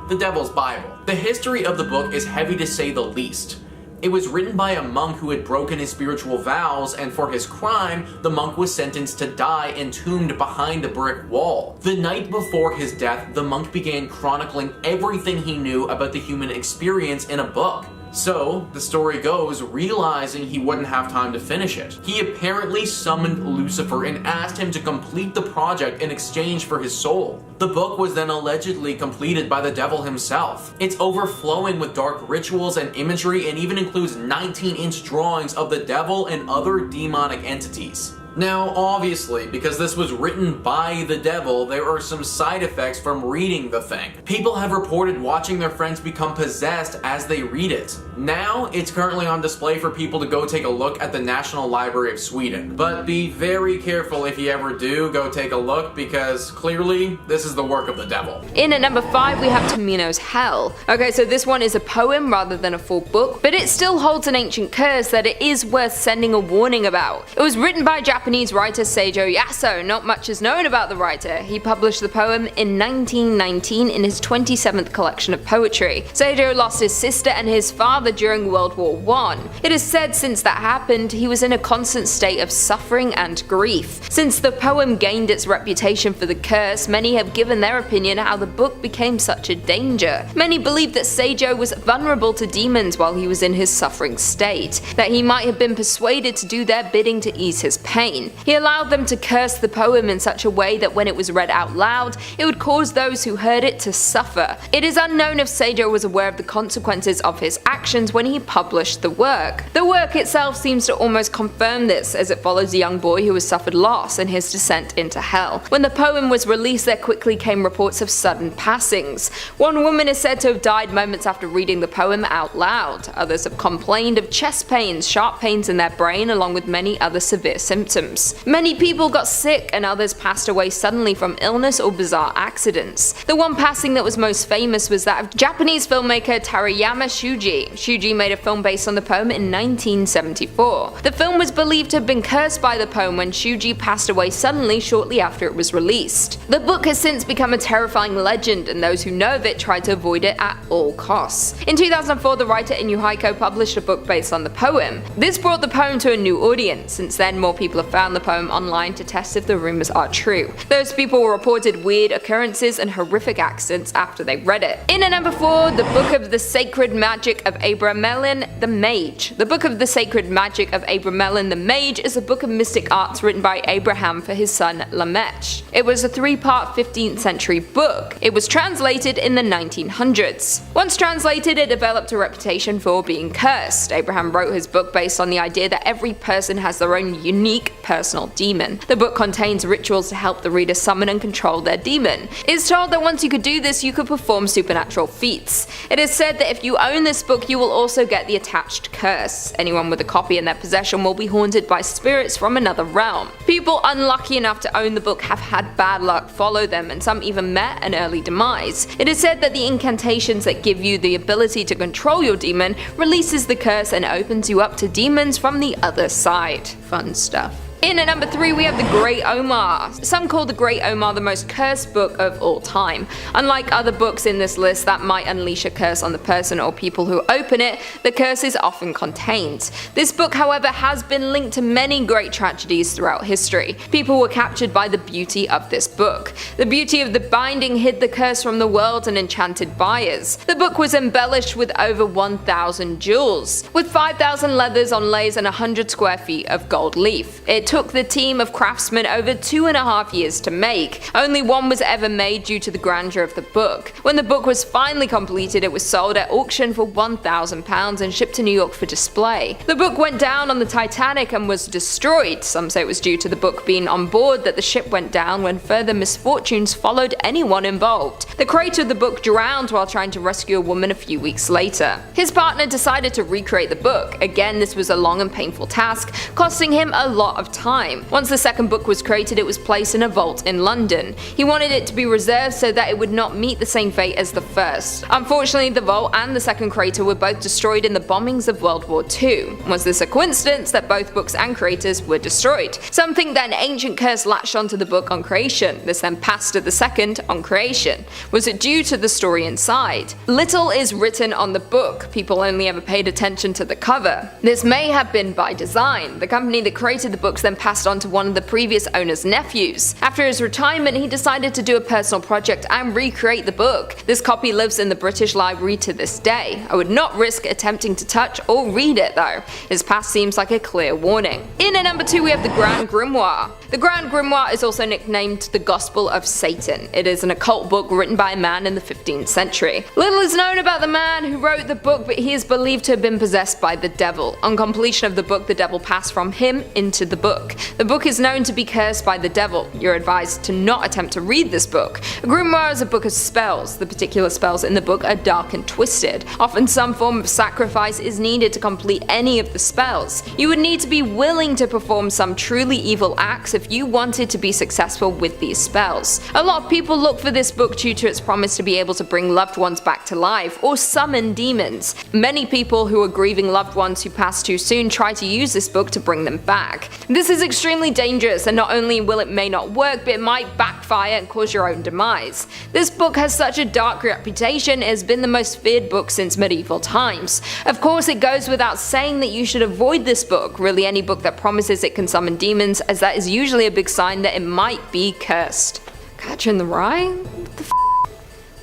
the Devil's Bible. The history of the book is heavy to say the least. It was written by a monk who had broken his spiritual vows, and for his crime, the monk was sentenced to die entombed behind a brick wall. The night before his death, the monk began chronicling everything he knew about the human experience in a book. So, the story goes, realizing he wouldn't have time to finish it, he apparently summoned Lucifer and asked him to complete the project in exchange for his soul. The book was then allegedly completed by the devil himself. It's overflowing with dark rituals and imagery, and even includes 19-inch drawings of the devil and other demonic entities. Now, obviously, because this was written by the devil, there are some side effects from reading the thing. People have reported watching their friends become possessed as they read it. Now, it's currently on display for people to go take a look at the National Library of Sweden. But be very careful if you ever do go take a look, because clearly, this is the work of the devil. In at number 5, we have Tamino's Hell. Okay, so this one is a poem rather than a full book, but it still holds an ancient curse that it is worth sending a warning about. It was written by Japanese writer Seijo Yaso. Not much is known about the writer. He published the poem in 1919 in his 27th collection of poetry. Seijo lost his sister and his father during World War I. It is said since that happened, he was in a constant state of suffering and grief. Since the poem gained its reputation for the curse, many have given their opinion how the book became such a danger. Many believe that Seijo was vulnerable to demons while he was in his suffering state, that he might have been persuaded to do their bidding to ease his pain. He allowed them to curse the poem in such a way that when it was read out loud, it would cause those who heard it to suffer. It is unknown if Seijo was aware of the consequences of his actions when he published the work. The work itself seems to almost confirm this, as it follows a young boy who has suffered loss in his descent into hell. When the poem was released, there quickly came reports of sudden passings. One woman is said to have died moments after reading the poem out loud. Others have complained of chest pains, sharp pains in their brain, along with many other severe symptoms. symptoms. Many people got sick and others passed away suddenly from illness or bizarre accidents. The one passing that was most famous was that of Japanese filmmaker Terayama Shuji. Shuji made a film based on the poem in 1974. The film was believed to have been cursed by the poem when Shuji passed away suddenly shortly after it was released. The book has since become a terrifying legend, and those who know of it try to avoid it at all costs. In 2004, the writer Inu Haiko published a book based on the poem. This brought the poem to a new audience. Since then, more people have found the poem online to test if the rumors are true. Those people reported weird occurrences and horrific accidents after they read it. In at number 4, the Book of the Sacred Magic of Abramelin the Mage. The Book of the Sacred Magic of Abramelin the Mage is a book of mystic arts written by Abraham for his son Lamech. It was a 3-part 15th century book. It was translated in the 1900s. Once translated, it developed a reputation for being cursed. Abraham wrote his book based on the idea that every person has their own unique personal demon. The book contains rituals to help the reader summon and control their demon. It's told that once you could do this, you could perform supernatural feats. It is said that if you own this book, you will also get the attached curse. Anyone with a copy in their possession will be haunted by spirits from another realm. People unlucky enough to own the book have had bad luck follow them, and some even met an early demise. It is said that the incantations that give you the ability to control your demon releases the curse and opens you up to demons from the other side. Fun stuff. In at number 3, we have the Great Omar. Some call the Great Omar the most cursed book of all time. Unlike other books in this list that might unleash a curse on the person or people who open it, the curse is often contained. This book, however, has been linked to many great tragedies throughout history. People were captured by the beauty of this book. The beauty of the binding hid the curse from the world and enchanted buyers. The book was embellished with over 1,000 jewels, with 5,000 leathers on lays and 100 square feet of gold leaf. It took the team of craftsmen over 2.5 years to make. Only one was ever made due to the grandeur of the book. When the book was finally completed, it was sold at auction for £1,000 and shipped to New York for display. The book went down on the Titanic and was destroyed. Some say it was due to the book being on board that the ship went down when further misfortunes followed anyone involved. The creator of the book drowned while trying to rescue a woman a few weeks later. His partner decided to recreate the book. Again, this was a long and painful task, costing him a lot of time. Once the second book was created, it was placed in a vault in London. He wanted it to be reserved so that it would not meet the same fate as the first. Unfortunately, the vault and the second creator were both destroyed in the bombings of World War II. Was this a coincidence that both books and creators were destroyed? Some think that an ancient curse latched onto the book on creation. This then passed to the second on creation. Was it due to the story inside? Little is written on the book. People only ever paid attention to the cover. This may have been by design. The company that created the books then passed on to one of the previous owner's nephews. After his retirement, he decided to do a personal project and recreate the book. This copy lives in the British Library to this day. I would not risk attempting to touch or read it though. His past seems like a clear warning. In at number 2, we have the Grand Grimoire. The Grand Grimoire is also nicknamed the Gospel of Satan. It is an occult book written by a man in the 15th century. Little is known about the man who wrote the book, but he is believed to have been possessed by the devil. On completion of the book, the devil passed from him into the book. The book is known to be cursed by the devil. You're advised to not attempt to read this book. A grimoire is a book of spells. The particular spells in the book are dark and twisted. Often some form of sacrifice is needed to complete any of the spells. You would need to be willing to perform some truly evil acts if you wanted to be successful with these spells. A lot of people look for this book due to its promise to be able to bring loved ones back to life or summon demons. Many people who are grieving loved ones who passed too soon try to use this book to bring them back. This is extremely dangerous, and not only will it may not work, but it might backfire and cause your own demise. This book has such a dark reputation, it has been the most feared book since medieval times. Of course, it goes without saying that you should avoid this book, really any book that promises it can summon demons, as that is usually a big sign that it might be cursed. Catcher in the Rye? What the f***?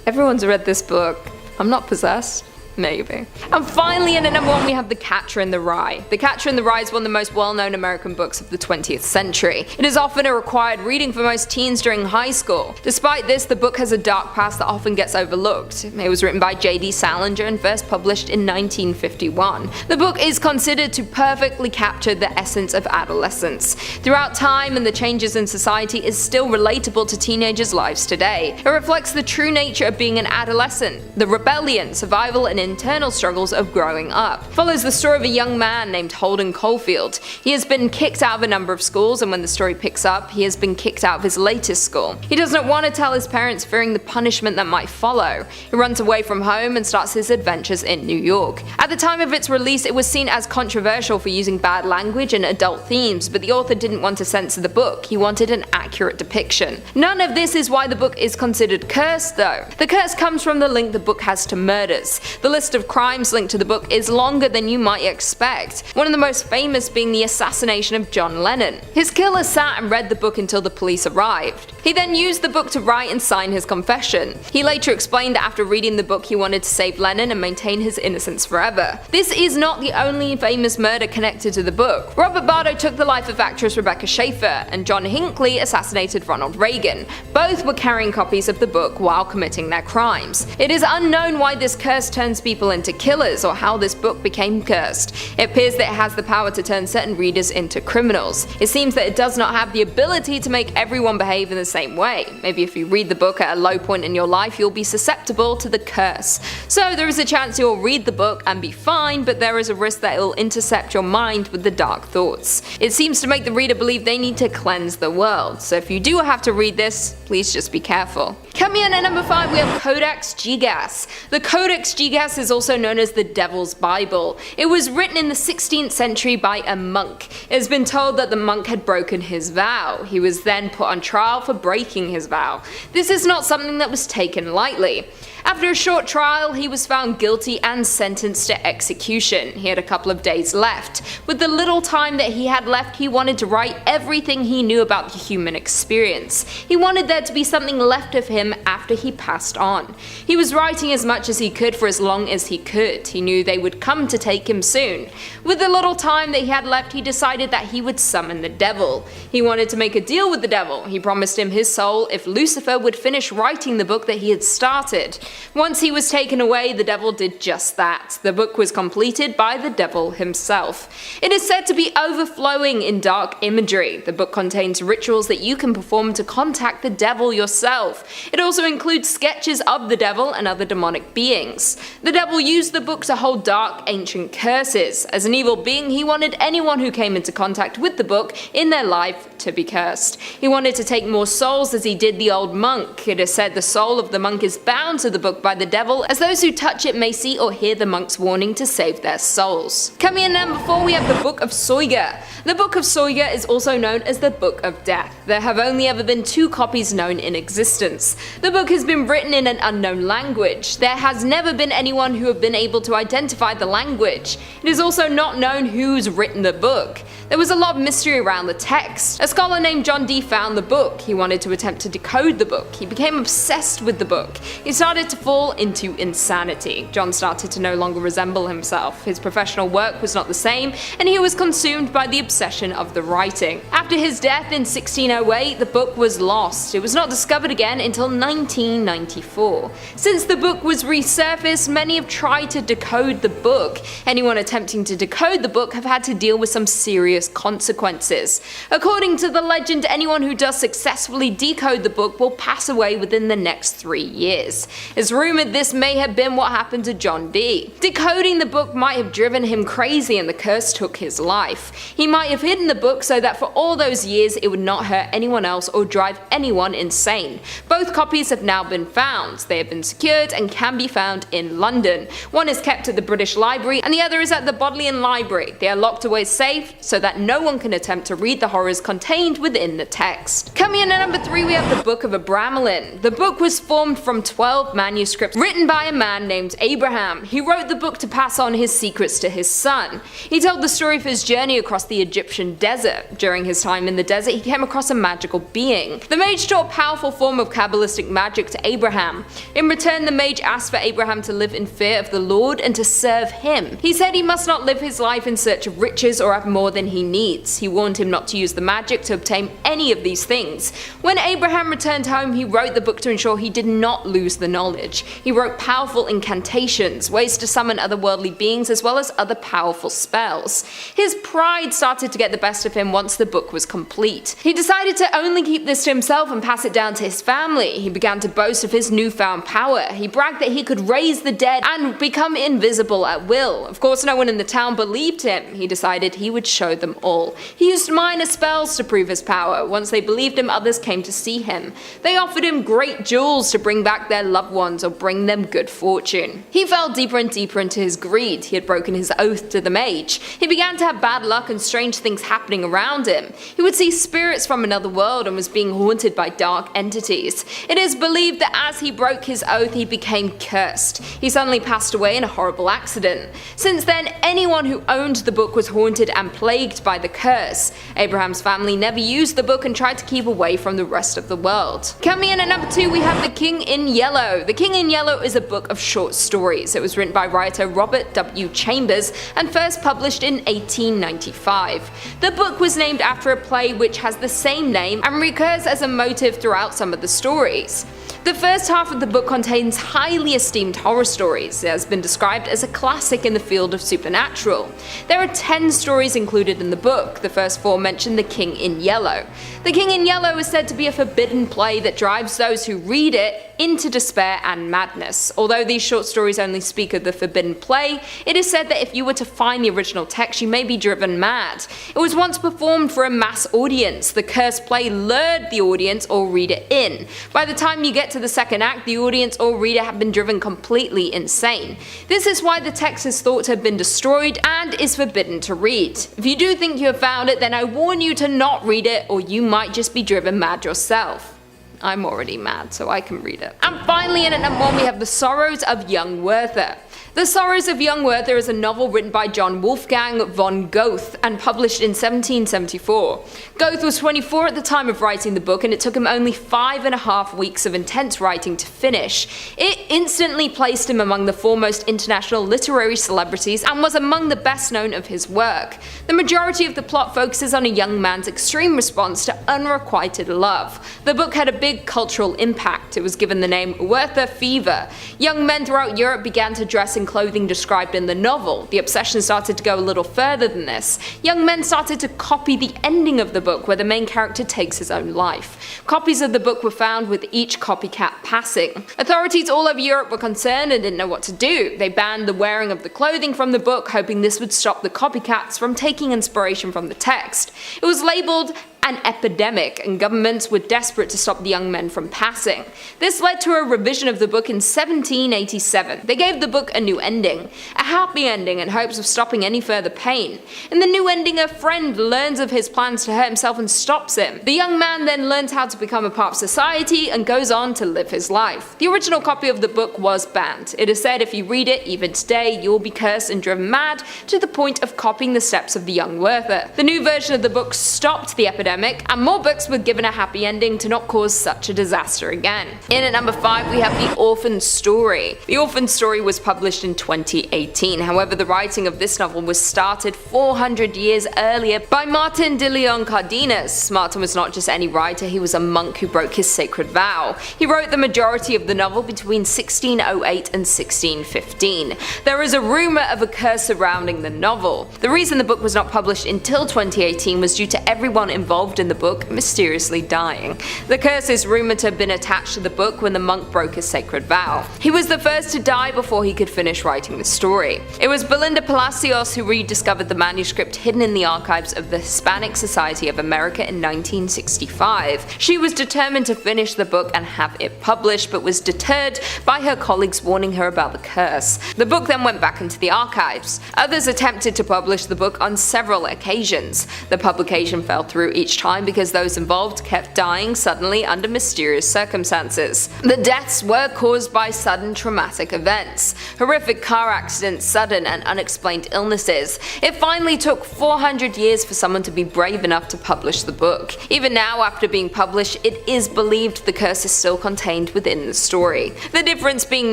Everyone's read this book. I'm not possessed. Maybe. And finally, in at number 1, we have The Catcher in the Rye. The Catcher in the Rye is one of the most well-known American books of the 20th century. It is often a required reading for most teens during high school. Despite this, the book has a dark past that often gets overlooked. It was written by J.D. Salinger and first published in 1951. The book is considered to perfectly capture the essence of adolescence. Throughout time and the changes in society is still relatable to teenagers' lives today. It reflects the true nature of being an adolescent, the rebellion, survival, and internal struggles of growing up. Follows the story of a young man named Holden Caulfield. He has been kicked out of a number of schools, and when the story picks up, he has been kicked out of his latest school. He does not want to tell his parents, fearing the punishment that might follow. He runs away from home and starts his adventures in New York. At the time of its release, it was seen as controversial for using bad language and adult themes, but the author didn't want to censor the book. He wanted an accurate depiction. None of this is why the book is considered cursed, though. The curse comes from the link the book has to murders. The list of crimes linked to the book is longer than you might expect, one of the most famous being the assassination of John Lennon. His killer sat and read the book until the police arrived. He then used the book to write and sign his confession. He later explained that after reading the book he wanted to save Lennon and maintain his innocence forever. This is not the only famous murder connected to the book. Robert Bardo took the life of actress Rebecca Schaeffer, and John Hinckley assassinated Ronald Reagan. Both were carrying copies of the book while committing their crimes. It is unknown why this curse turns people into killers or how this book became cursed. It appears that it has the power to turn certain readers into criminals. It seems that it does not have the ability to make everyone behave in the same way. Maybe if you read the book at a low point in your life, you'll be susceptible to the curse. So there is a chance you'll read the book and be fine, but there is a risk that it will intercept your mind with the dark thoughts. It seems to make the reader believe they need to cleanse the world, so if you do have to read this, please just be careful. Coming in at number 5, we have Codex Gigas. The Codex Gigas is also known as the Devil's Bible. It was written in the 16th century by a monk. It has been told that the monk had broken his vow. He was then put on trial for breaking his vow. This is not something that was taken lightly. After a short trial, he was found guilty and sentenced to execution. He had a couple of days left. With the little time that he had left, he wanted to write everything he knew about the human experience. He wanted there to be something left of him after he passed on. He was writing as much as he could for as long as he could. He knew they would come to take him soon. With the little time that he had left, he decided that he would summon the devil. He wanted to make a deal with the devil. He promised him his soul if Lucifer would finish writing the book that he had started. Once he was taken away, the devil did just that. The book was completed by the devil himself. It is said to be overflowing in dark imagery. The book contains rituals that you can perform to contact the devil yourself. It also includes sketches of the devil and other demonic beings. The devil used the book to hold dark, ancient curses. As an evil being, he wanted anyone who came into contact with the book in their life to be cursed. He wanted to take more souls as he did the old monk. It is said the soul of the monk is bound to the book by the devil, as those who touch it may see or hear the monk's warning to save their souls. Coming in number 4, we have the Book of Soyga. The Book of Soyga is also known as the Book of Death. There have only ever been 2 copies known in existence. The book has been written in an unknown language. There has never been anyone who have been able to identify the language. It is also not known who's written the book. There was a lot of mystery around the text. A scholar named John Dee found the book. He wanted to attempt to decode the book. He became obsessed with the book. He started to fall into insanity. John started to no longer resemble himself. His professional work was not the same, and he was consumed by the obsession of the writing. After his death in 1608, the book was lost. It was not discovered again until 1994. Since the book was resurfaced, many have tried to decode the book. Anyone attempting to decode the book have had to deal with some serious consequences. According to the legend, anyone who does successfully decode the book will pass away within the next 3 years. It's rumored this may have been what happened to John Dee. Decoding the book might have driven him crazy and the curse took his life. He might have hidden the book so that for all those years it would not hurt anyone else or drive anyone insane. Both copies have now been found. They have been secured and can be found in London. One is kept at the British Library and the other is at the Bodleian Library. They are locked away safe so that no one can attempt to read the horrors contained within the text. Coming in at number 3, we have the Book of Abramelin. The book was formed from 12 manuscripts written by a man named Abraham. He wrote the book to pass on his secrets to his son. He told the story of his journey across the Egyptian desert. During his time in the desert, he came across a magical being. The mage taught a powerful form of Kabbalistic magic to Abraham. In return, the mage asked for Abraham to live in fear of the Lord and to serve him. He said he must not live his life in search of riches or have more than he needs. He warned him not to use the magic to obtain any of these things. When Abraham returned home, he wrote the book to ensure he did not lose the knowledge. knowledge. He wrote powerful incantations, ways to summon otherworldly beings, as well as other powerful spells. His pride started to get the best of him once the book was complete. He decided to only keep this to himself and pass it down to his family. He began to boast of his newfound power. He bragged that he could raise the dead and become invisible at will. Of course, no one in the town believed him. He decided he would show them all. He used minor spells to prove his power. Once they believed him, others came to see him. They offered him great jewels to bring back their loved ones or bring them good fortune. He fell deeper and deeper into his greed. He had broken his oath to the mage. He began to have bad luck and strange things happening around him. He would see spirits from another world and was being haunted by dark entities. It is believed that as he broke his oath, he became cursed. He suddenly passed away in a horrible accident. Since then, anyone who owned the book was haunted and plagued by the curse. Abraham's family never used the book and tried to keep away from the rest of the world. Coming in at number 2, we have The King in Yellow. The King in Yellow is a book of short stories. It was written by writer Robert W. Chambers and first published in 1895. The book was named after a play which has the same name and recurs as a motive throughout some of the stories. The first half of the book contains highly esteemed horror stories. It has been described as a classic in the field of supernatural. There are 10 stories included in the book. The first 4 mention The King in Yellow. The King in Yellow is said to be a forbidden play that drives those who read it into despair and madness. Although these short stories only speak of the forbidden play, it is said that if you were to find the original text, you may be driven mad. It was once performed for a mass audience. The cursed play lured the audience or reader in. By the time you get to the second act, the audience or reader have been driven completely insane. This is why the text is thought to have been destroyed and is forbidden to read. If you do think you have found it, then I warn you to not read it, or you might just be driven mad yourself. I'm already mad, so I can read it. And finally, in at number 1, we have The Sorrows of Young Werther. The Sorrows of Young Werther is a novel written by John Wolfgang von Goethe and published in 1774. Goethe was 24 at the time of writing the book, and it took him only 5.5 weeks of intense writing to finish. It instantly placed him among the foremost international literary celebrities and was among the best known of his work. The majority of the plot focuses on a young man's extreme response to unrequited love. The book had a big cultural impact. It was given the name Werther Fever. Young men throughout Europe began to dress in clothing described in the novel. The obsession started to go a little further than this. Young men started to copy the ending of the book where the main character takes his own life. Copies of the book were found with each copycat passing. Authorities all over Europe were concerned and didn't know what to do. They banned the wearing of the clothing from the book, hoping this would stop the copycats from taking inspiration from the text. It was labeled an epidemic, and governments were desperate to stop the young men from passing. This led to a revision of the book in 1787. They gave the book a new ending, a happy ending in hopes of stopping any further pain. In the new ending, a friend learns of his plans to hurt himself and stops him. The young man then learns how to become a part of society and goes on to live his life. The original copy of the book was banned. It is said if you read it, even today, you will be cursed and driven mad to the point of copying the steps of the young Werther. The new version of the book stopped the epidemic, and more books were given a happy ending to not cause such a disaster again. In at number 5, we have The Orphan Story. The Orphan Story was published in 2018. However, the writing of this novel was started 400 years earlier by Martin de Leon Cardenas. Martin was not just any writer, he was a monk who broke his sacred vow. He wrote the majority of the novel between 1608 and 1615. There is a rumor of a curse surrounding the novel. The reason the book was not published until 2018 was due to everyone involved in the book mysteriously dying. The curse is rumored to have been attached to the book when the monk broke his sacred vow. He was the first to die before he could finish writing the story. It was Belinda Palacios who rediscovered the manuscript hidden in the archives of the Hispanic Society of America in 1965. She was determined to finish the book and have it published, but was deterred by her colleagues warning her about the curse. The book then went back into the archives. Others attempted to publish the book on several occasions. The publication fell through each time because those involved kept dying suddenly under mysterious circumstances. The deaths were caused by sudden traumatic events, horrific car accidents, sudden and unexplained illnesses. It finally took 400 years for someone to be brave enough to publish the book. Even now, after being published, it is believed the curse is still contained within the story. The difference being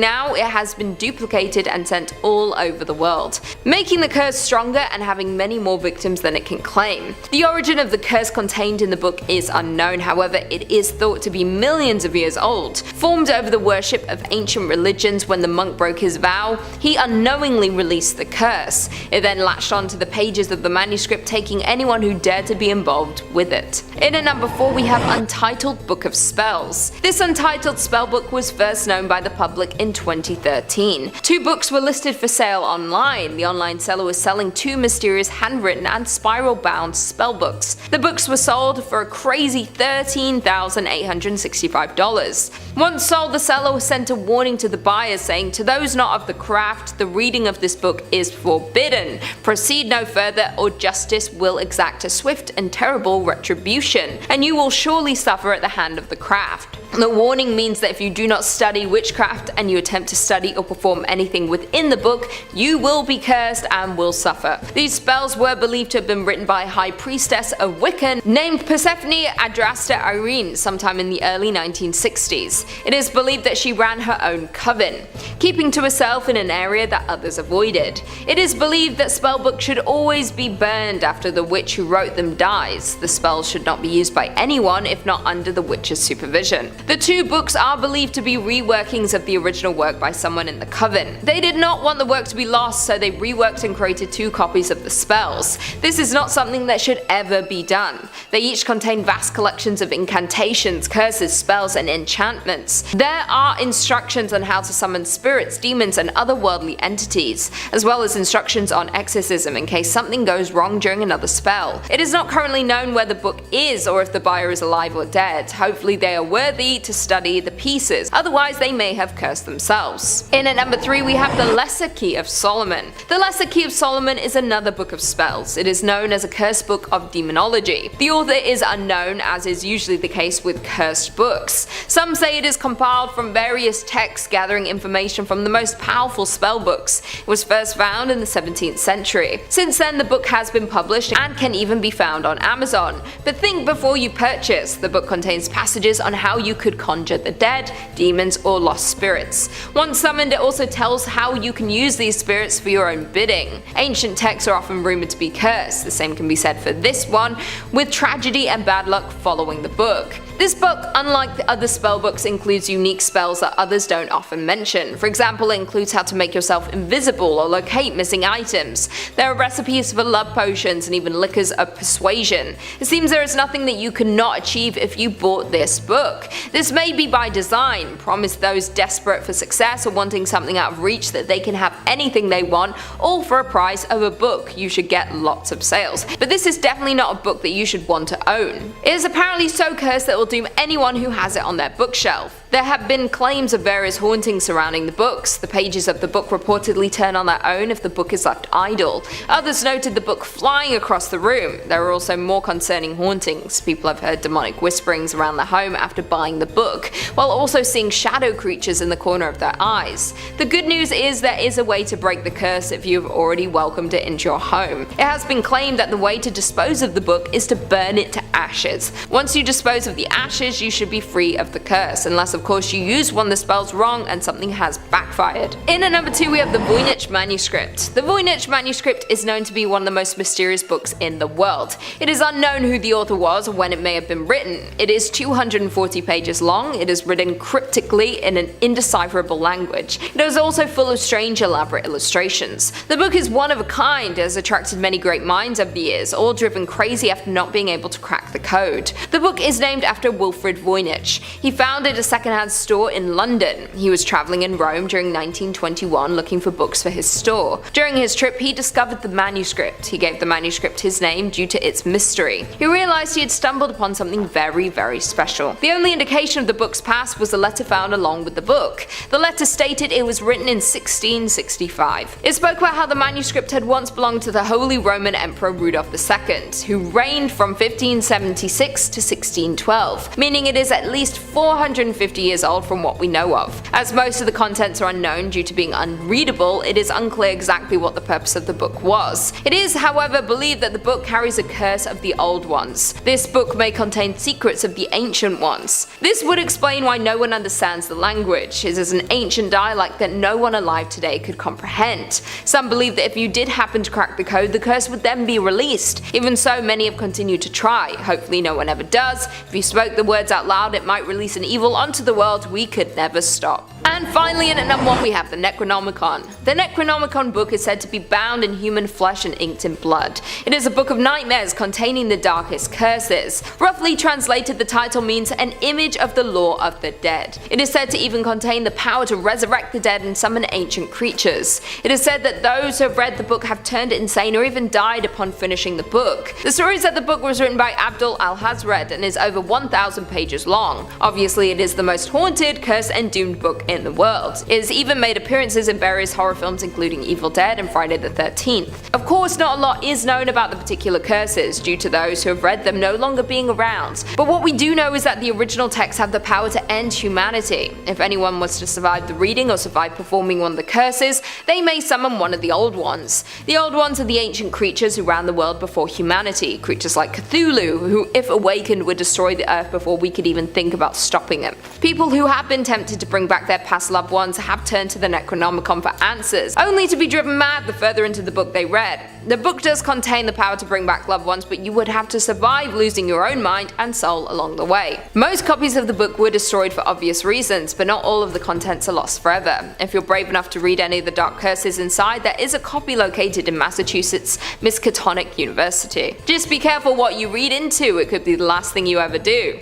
now it has been duplicated and sent all over the world, making the curse stronger and having many more victims than it can claim. The origin of the curse contained in the book is unknown, however it is thought to be millions of years old. Formed over the worship of ancient religions when the monk broke his vow, he unknowingly released the curse. It then latched onto the pages of the manuscript, taking anyone who dared to be involved with it. In at number 4 we have Untitled Book of Spells. This untitled spellbook was first known by the public in 2013. 2 books were listed for sale online. The online seller was selling 2 mysterious handwritten and spiral-bound spellbooks. The books were sold for a crazy $13,865. Once sold, the seller sent a warning to the buyers saying, "To those not of the craft, the reading of this book is forbidden. Proceed no further, or justice will exact a swift and terrible retribution, and you will surely suffer at the hand of the craft." The warning means that if you do not study witchcraft and you attempt to study or perform anything within the book, you will be cursed and will suffer. These spells were believed to have been written by a high priestess of Wicca named Persephone Adrasta Irene sometime in the early 1960s. It is believed that she ran her own coven, keeping to herself in an area that others avoided. It is believed that spellbooks should always be burned after the witch who wrote them dies. The spells should not be used by anyone if not under the witch's supervision. The 2 books are believed to be reworkings of the original work by someone in the coven. They did not want the work to be lost, so they reworked and created 2 copies of the spells. This is not something that should ever be done. They each contain vast collections of incantations, curses, spells, and enchantments. There are instructions on how to summon spirits, demons, and other worldly entities, as well as instructions on exorcism in case something goes wrong during another spell. It is not currently known where the book is or if the buyer is alive or dead. Hopefully they are worthy to study the pieces, otherwise they may have cursed themselves. In at number 3 we have the Lesser Key of Solomon. The Lesser Key of Solomon is another book of spells. It is known as a cursed book of demonology. The author is unknown, as is usually the case with cursed books. Some say it is compiled from various texts gathering information from the most powerful spell books. It was first found in the 17th century. Since then the book has been published and can even be found on Amazon. But think before you purchase. The book contains passages on how you could conjure the dead, demons, or lost spirits. Once summoned, it also tells how you can use these spirits for your own bidding. Ancient texts are often rumored to be cursed. The same can be said for this one, with tragedy and bad luck following the book. This book, unlike the other spellbooks, includes unique spells that others don't often mention. For example, it includes how to make yourself invisible or locate missing items. There are recipes for love potions and even liquors of persuasion. It seems there is nothing that you cannot achieve if you bought this book. This may be by design, promise those desperate for success or wanting something out of reach that they can have anything they want, all for a price of a book. You should get lots of sales. But this is definitely not a book that you should want to own. It is apparently so cursed that it will doom anyone who has it on their bookshelf. There have been claims of various hauntings surrounding the books. The pages of the book reportedly turn on their own if the book is left idle. Others noted the book flying across the room. There are also more concerning hauntings. People have heard demonic whisperings around their home after buying the book, while also seeing shadow creatures in the corner of their eyes. The good news is there is a way to break the curse if you have already welcomed it into your home. It has been claimed that the way to dispose of the book is to burn it to ashes. Once you dispose of the ashes, you should be free of the curse, unless of course you use one of the spells wrong and something has backfired. In at number 2 we have the Voynich manuscript. The Voynich manuscript is known to be one of the most mysterious books in the world. It is unknown who the author was or when it may have been written. It is 240 pages long. It is written cryptically in an indecipherable language. It is also full of strange, elaborate illustrations. The book is one of a kind. It has attracted many great minds over the years, all driven crazy after not being able to crack the code. The book is named after Wilfrid Voynich. He founded a secondhand store in London. He was traveling in Rome during 1921 looking for books for his store. During his trip, he discovered the manuscript. He gave the manuscript his name due to its mystery. He realized he had stumbled upon something very, very special. The only indication of the book's past was a letter found along with the book. The letter stated it was written in 1665. It spoke about how the manuscript had once belonged to the Holy Roman Emperor Rudolf II, who reigned from 1576 to 1612, meaning it is at least 450 years old from what we know of. As most of the contents are unknown due to being unreadable, it is unclear exactly what the purpose of the book was. It is, however, believed that the book carries a curse of the old ones. This book may contain secrets of the ancient ones. This would explain why no one understands the language. It is an ancient dialect that no one alive today could comprehend. Some believe that if you did happen to crack the code, the curse would then be released. Even so, many have continued to try. Hopefully no one ever does. If you spoke the words out loud, it might release an evil onto the world we could never stop. And finally, in at number 1 we have the Necronomicon. The Necronomicon book is said to be bound in human flesh and inked in blood. It is a book of nightmares containing the darkest curses. Roughly translated, the title means an image of the law of the dead. It is said to even contain the power to resurrect the dead and summon ancient creatures. It is said that those who have read the book have turned insane or even died upon finishing the book. The story is that the book was written by Abdul al-Hazred and is over 1,000 pages long. Obviously, it is the most haunted, cursed and doomed book in the world. It has even made appearances in various horror films including Evil Dead and Friday the 13th. Of course, not a lot is known about the particular curses due to those who have read them no longer being around, but what we do know is that the original texts have the power to end humanity. If anyone was to survive the reading or survive performing one of the curses, they may summon one of the old ones. The old ones are the ancient creatures who ran the world before humanity, creatures like Cthulhu, who if awakened would destroy the earth before we could even think about stopping them. People who have been tempted to bring back their past loved ones have turned to the Necronomicon for answers, only to be driven mad the further into the book they read. The book does contain the power to bring back loved ones, but you would have to survive losing your own mind and soul along the way. Most copies of the book were destroyed for obvious reasons, but not all of the contents are lost forever. If you're brave enough to read any of the dark curses inside, there is a copy located in Massachusetts Miskatonic University. Just be careful what you read into, it could be the last thing you ever do.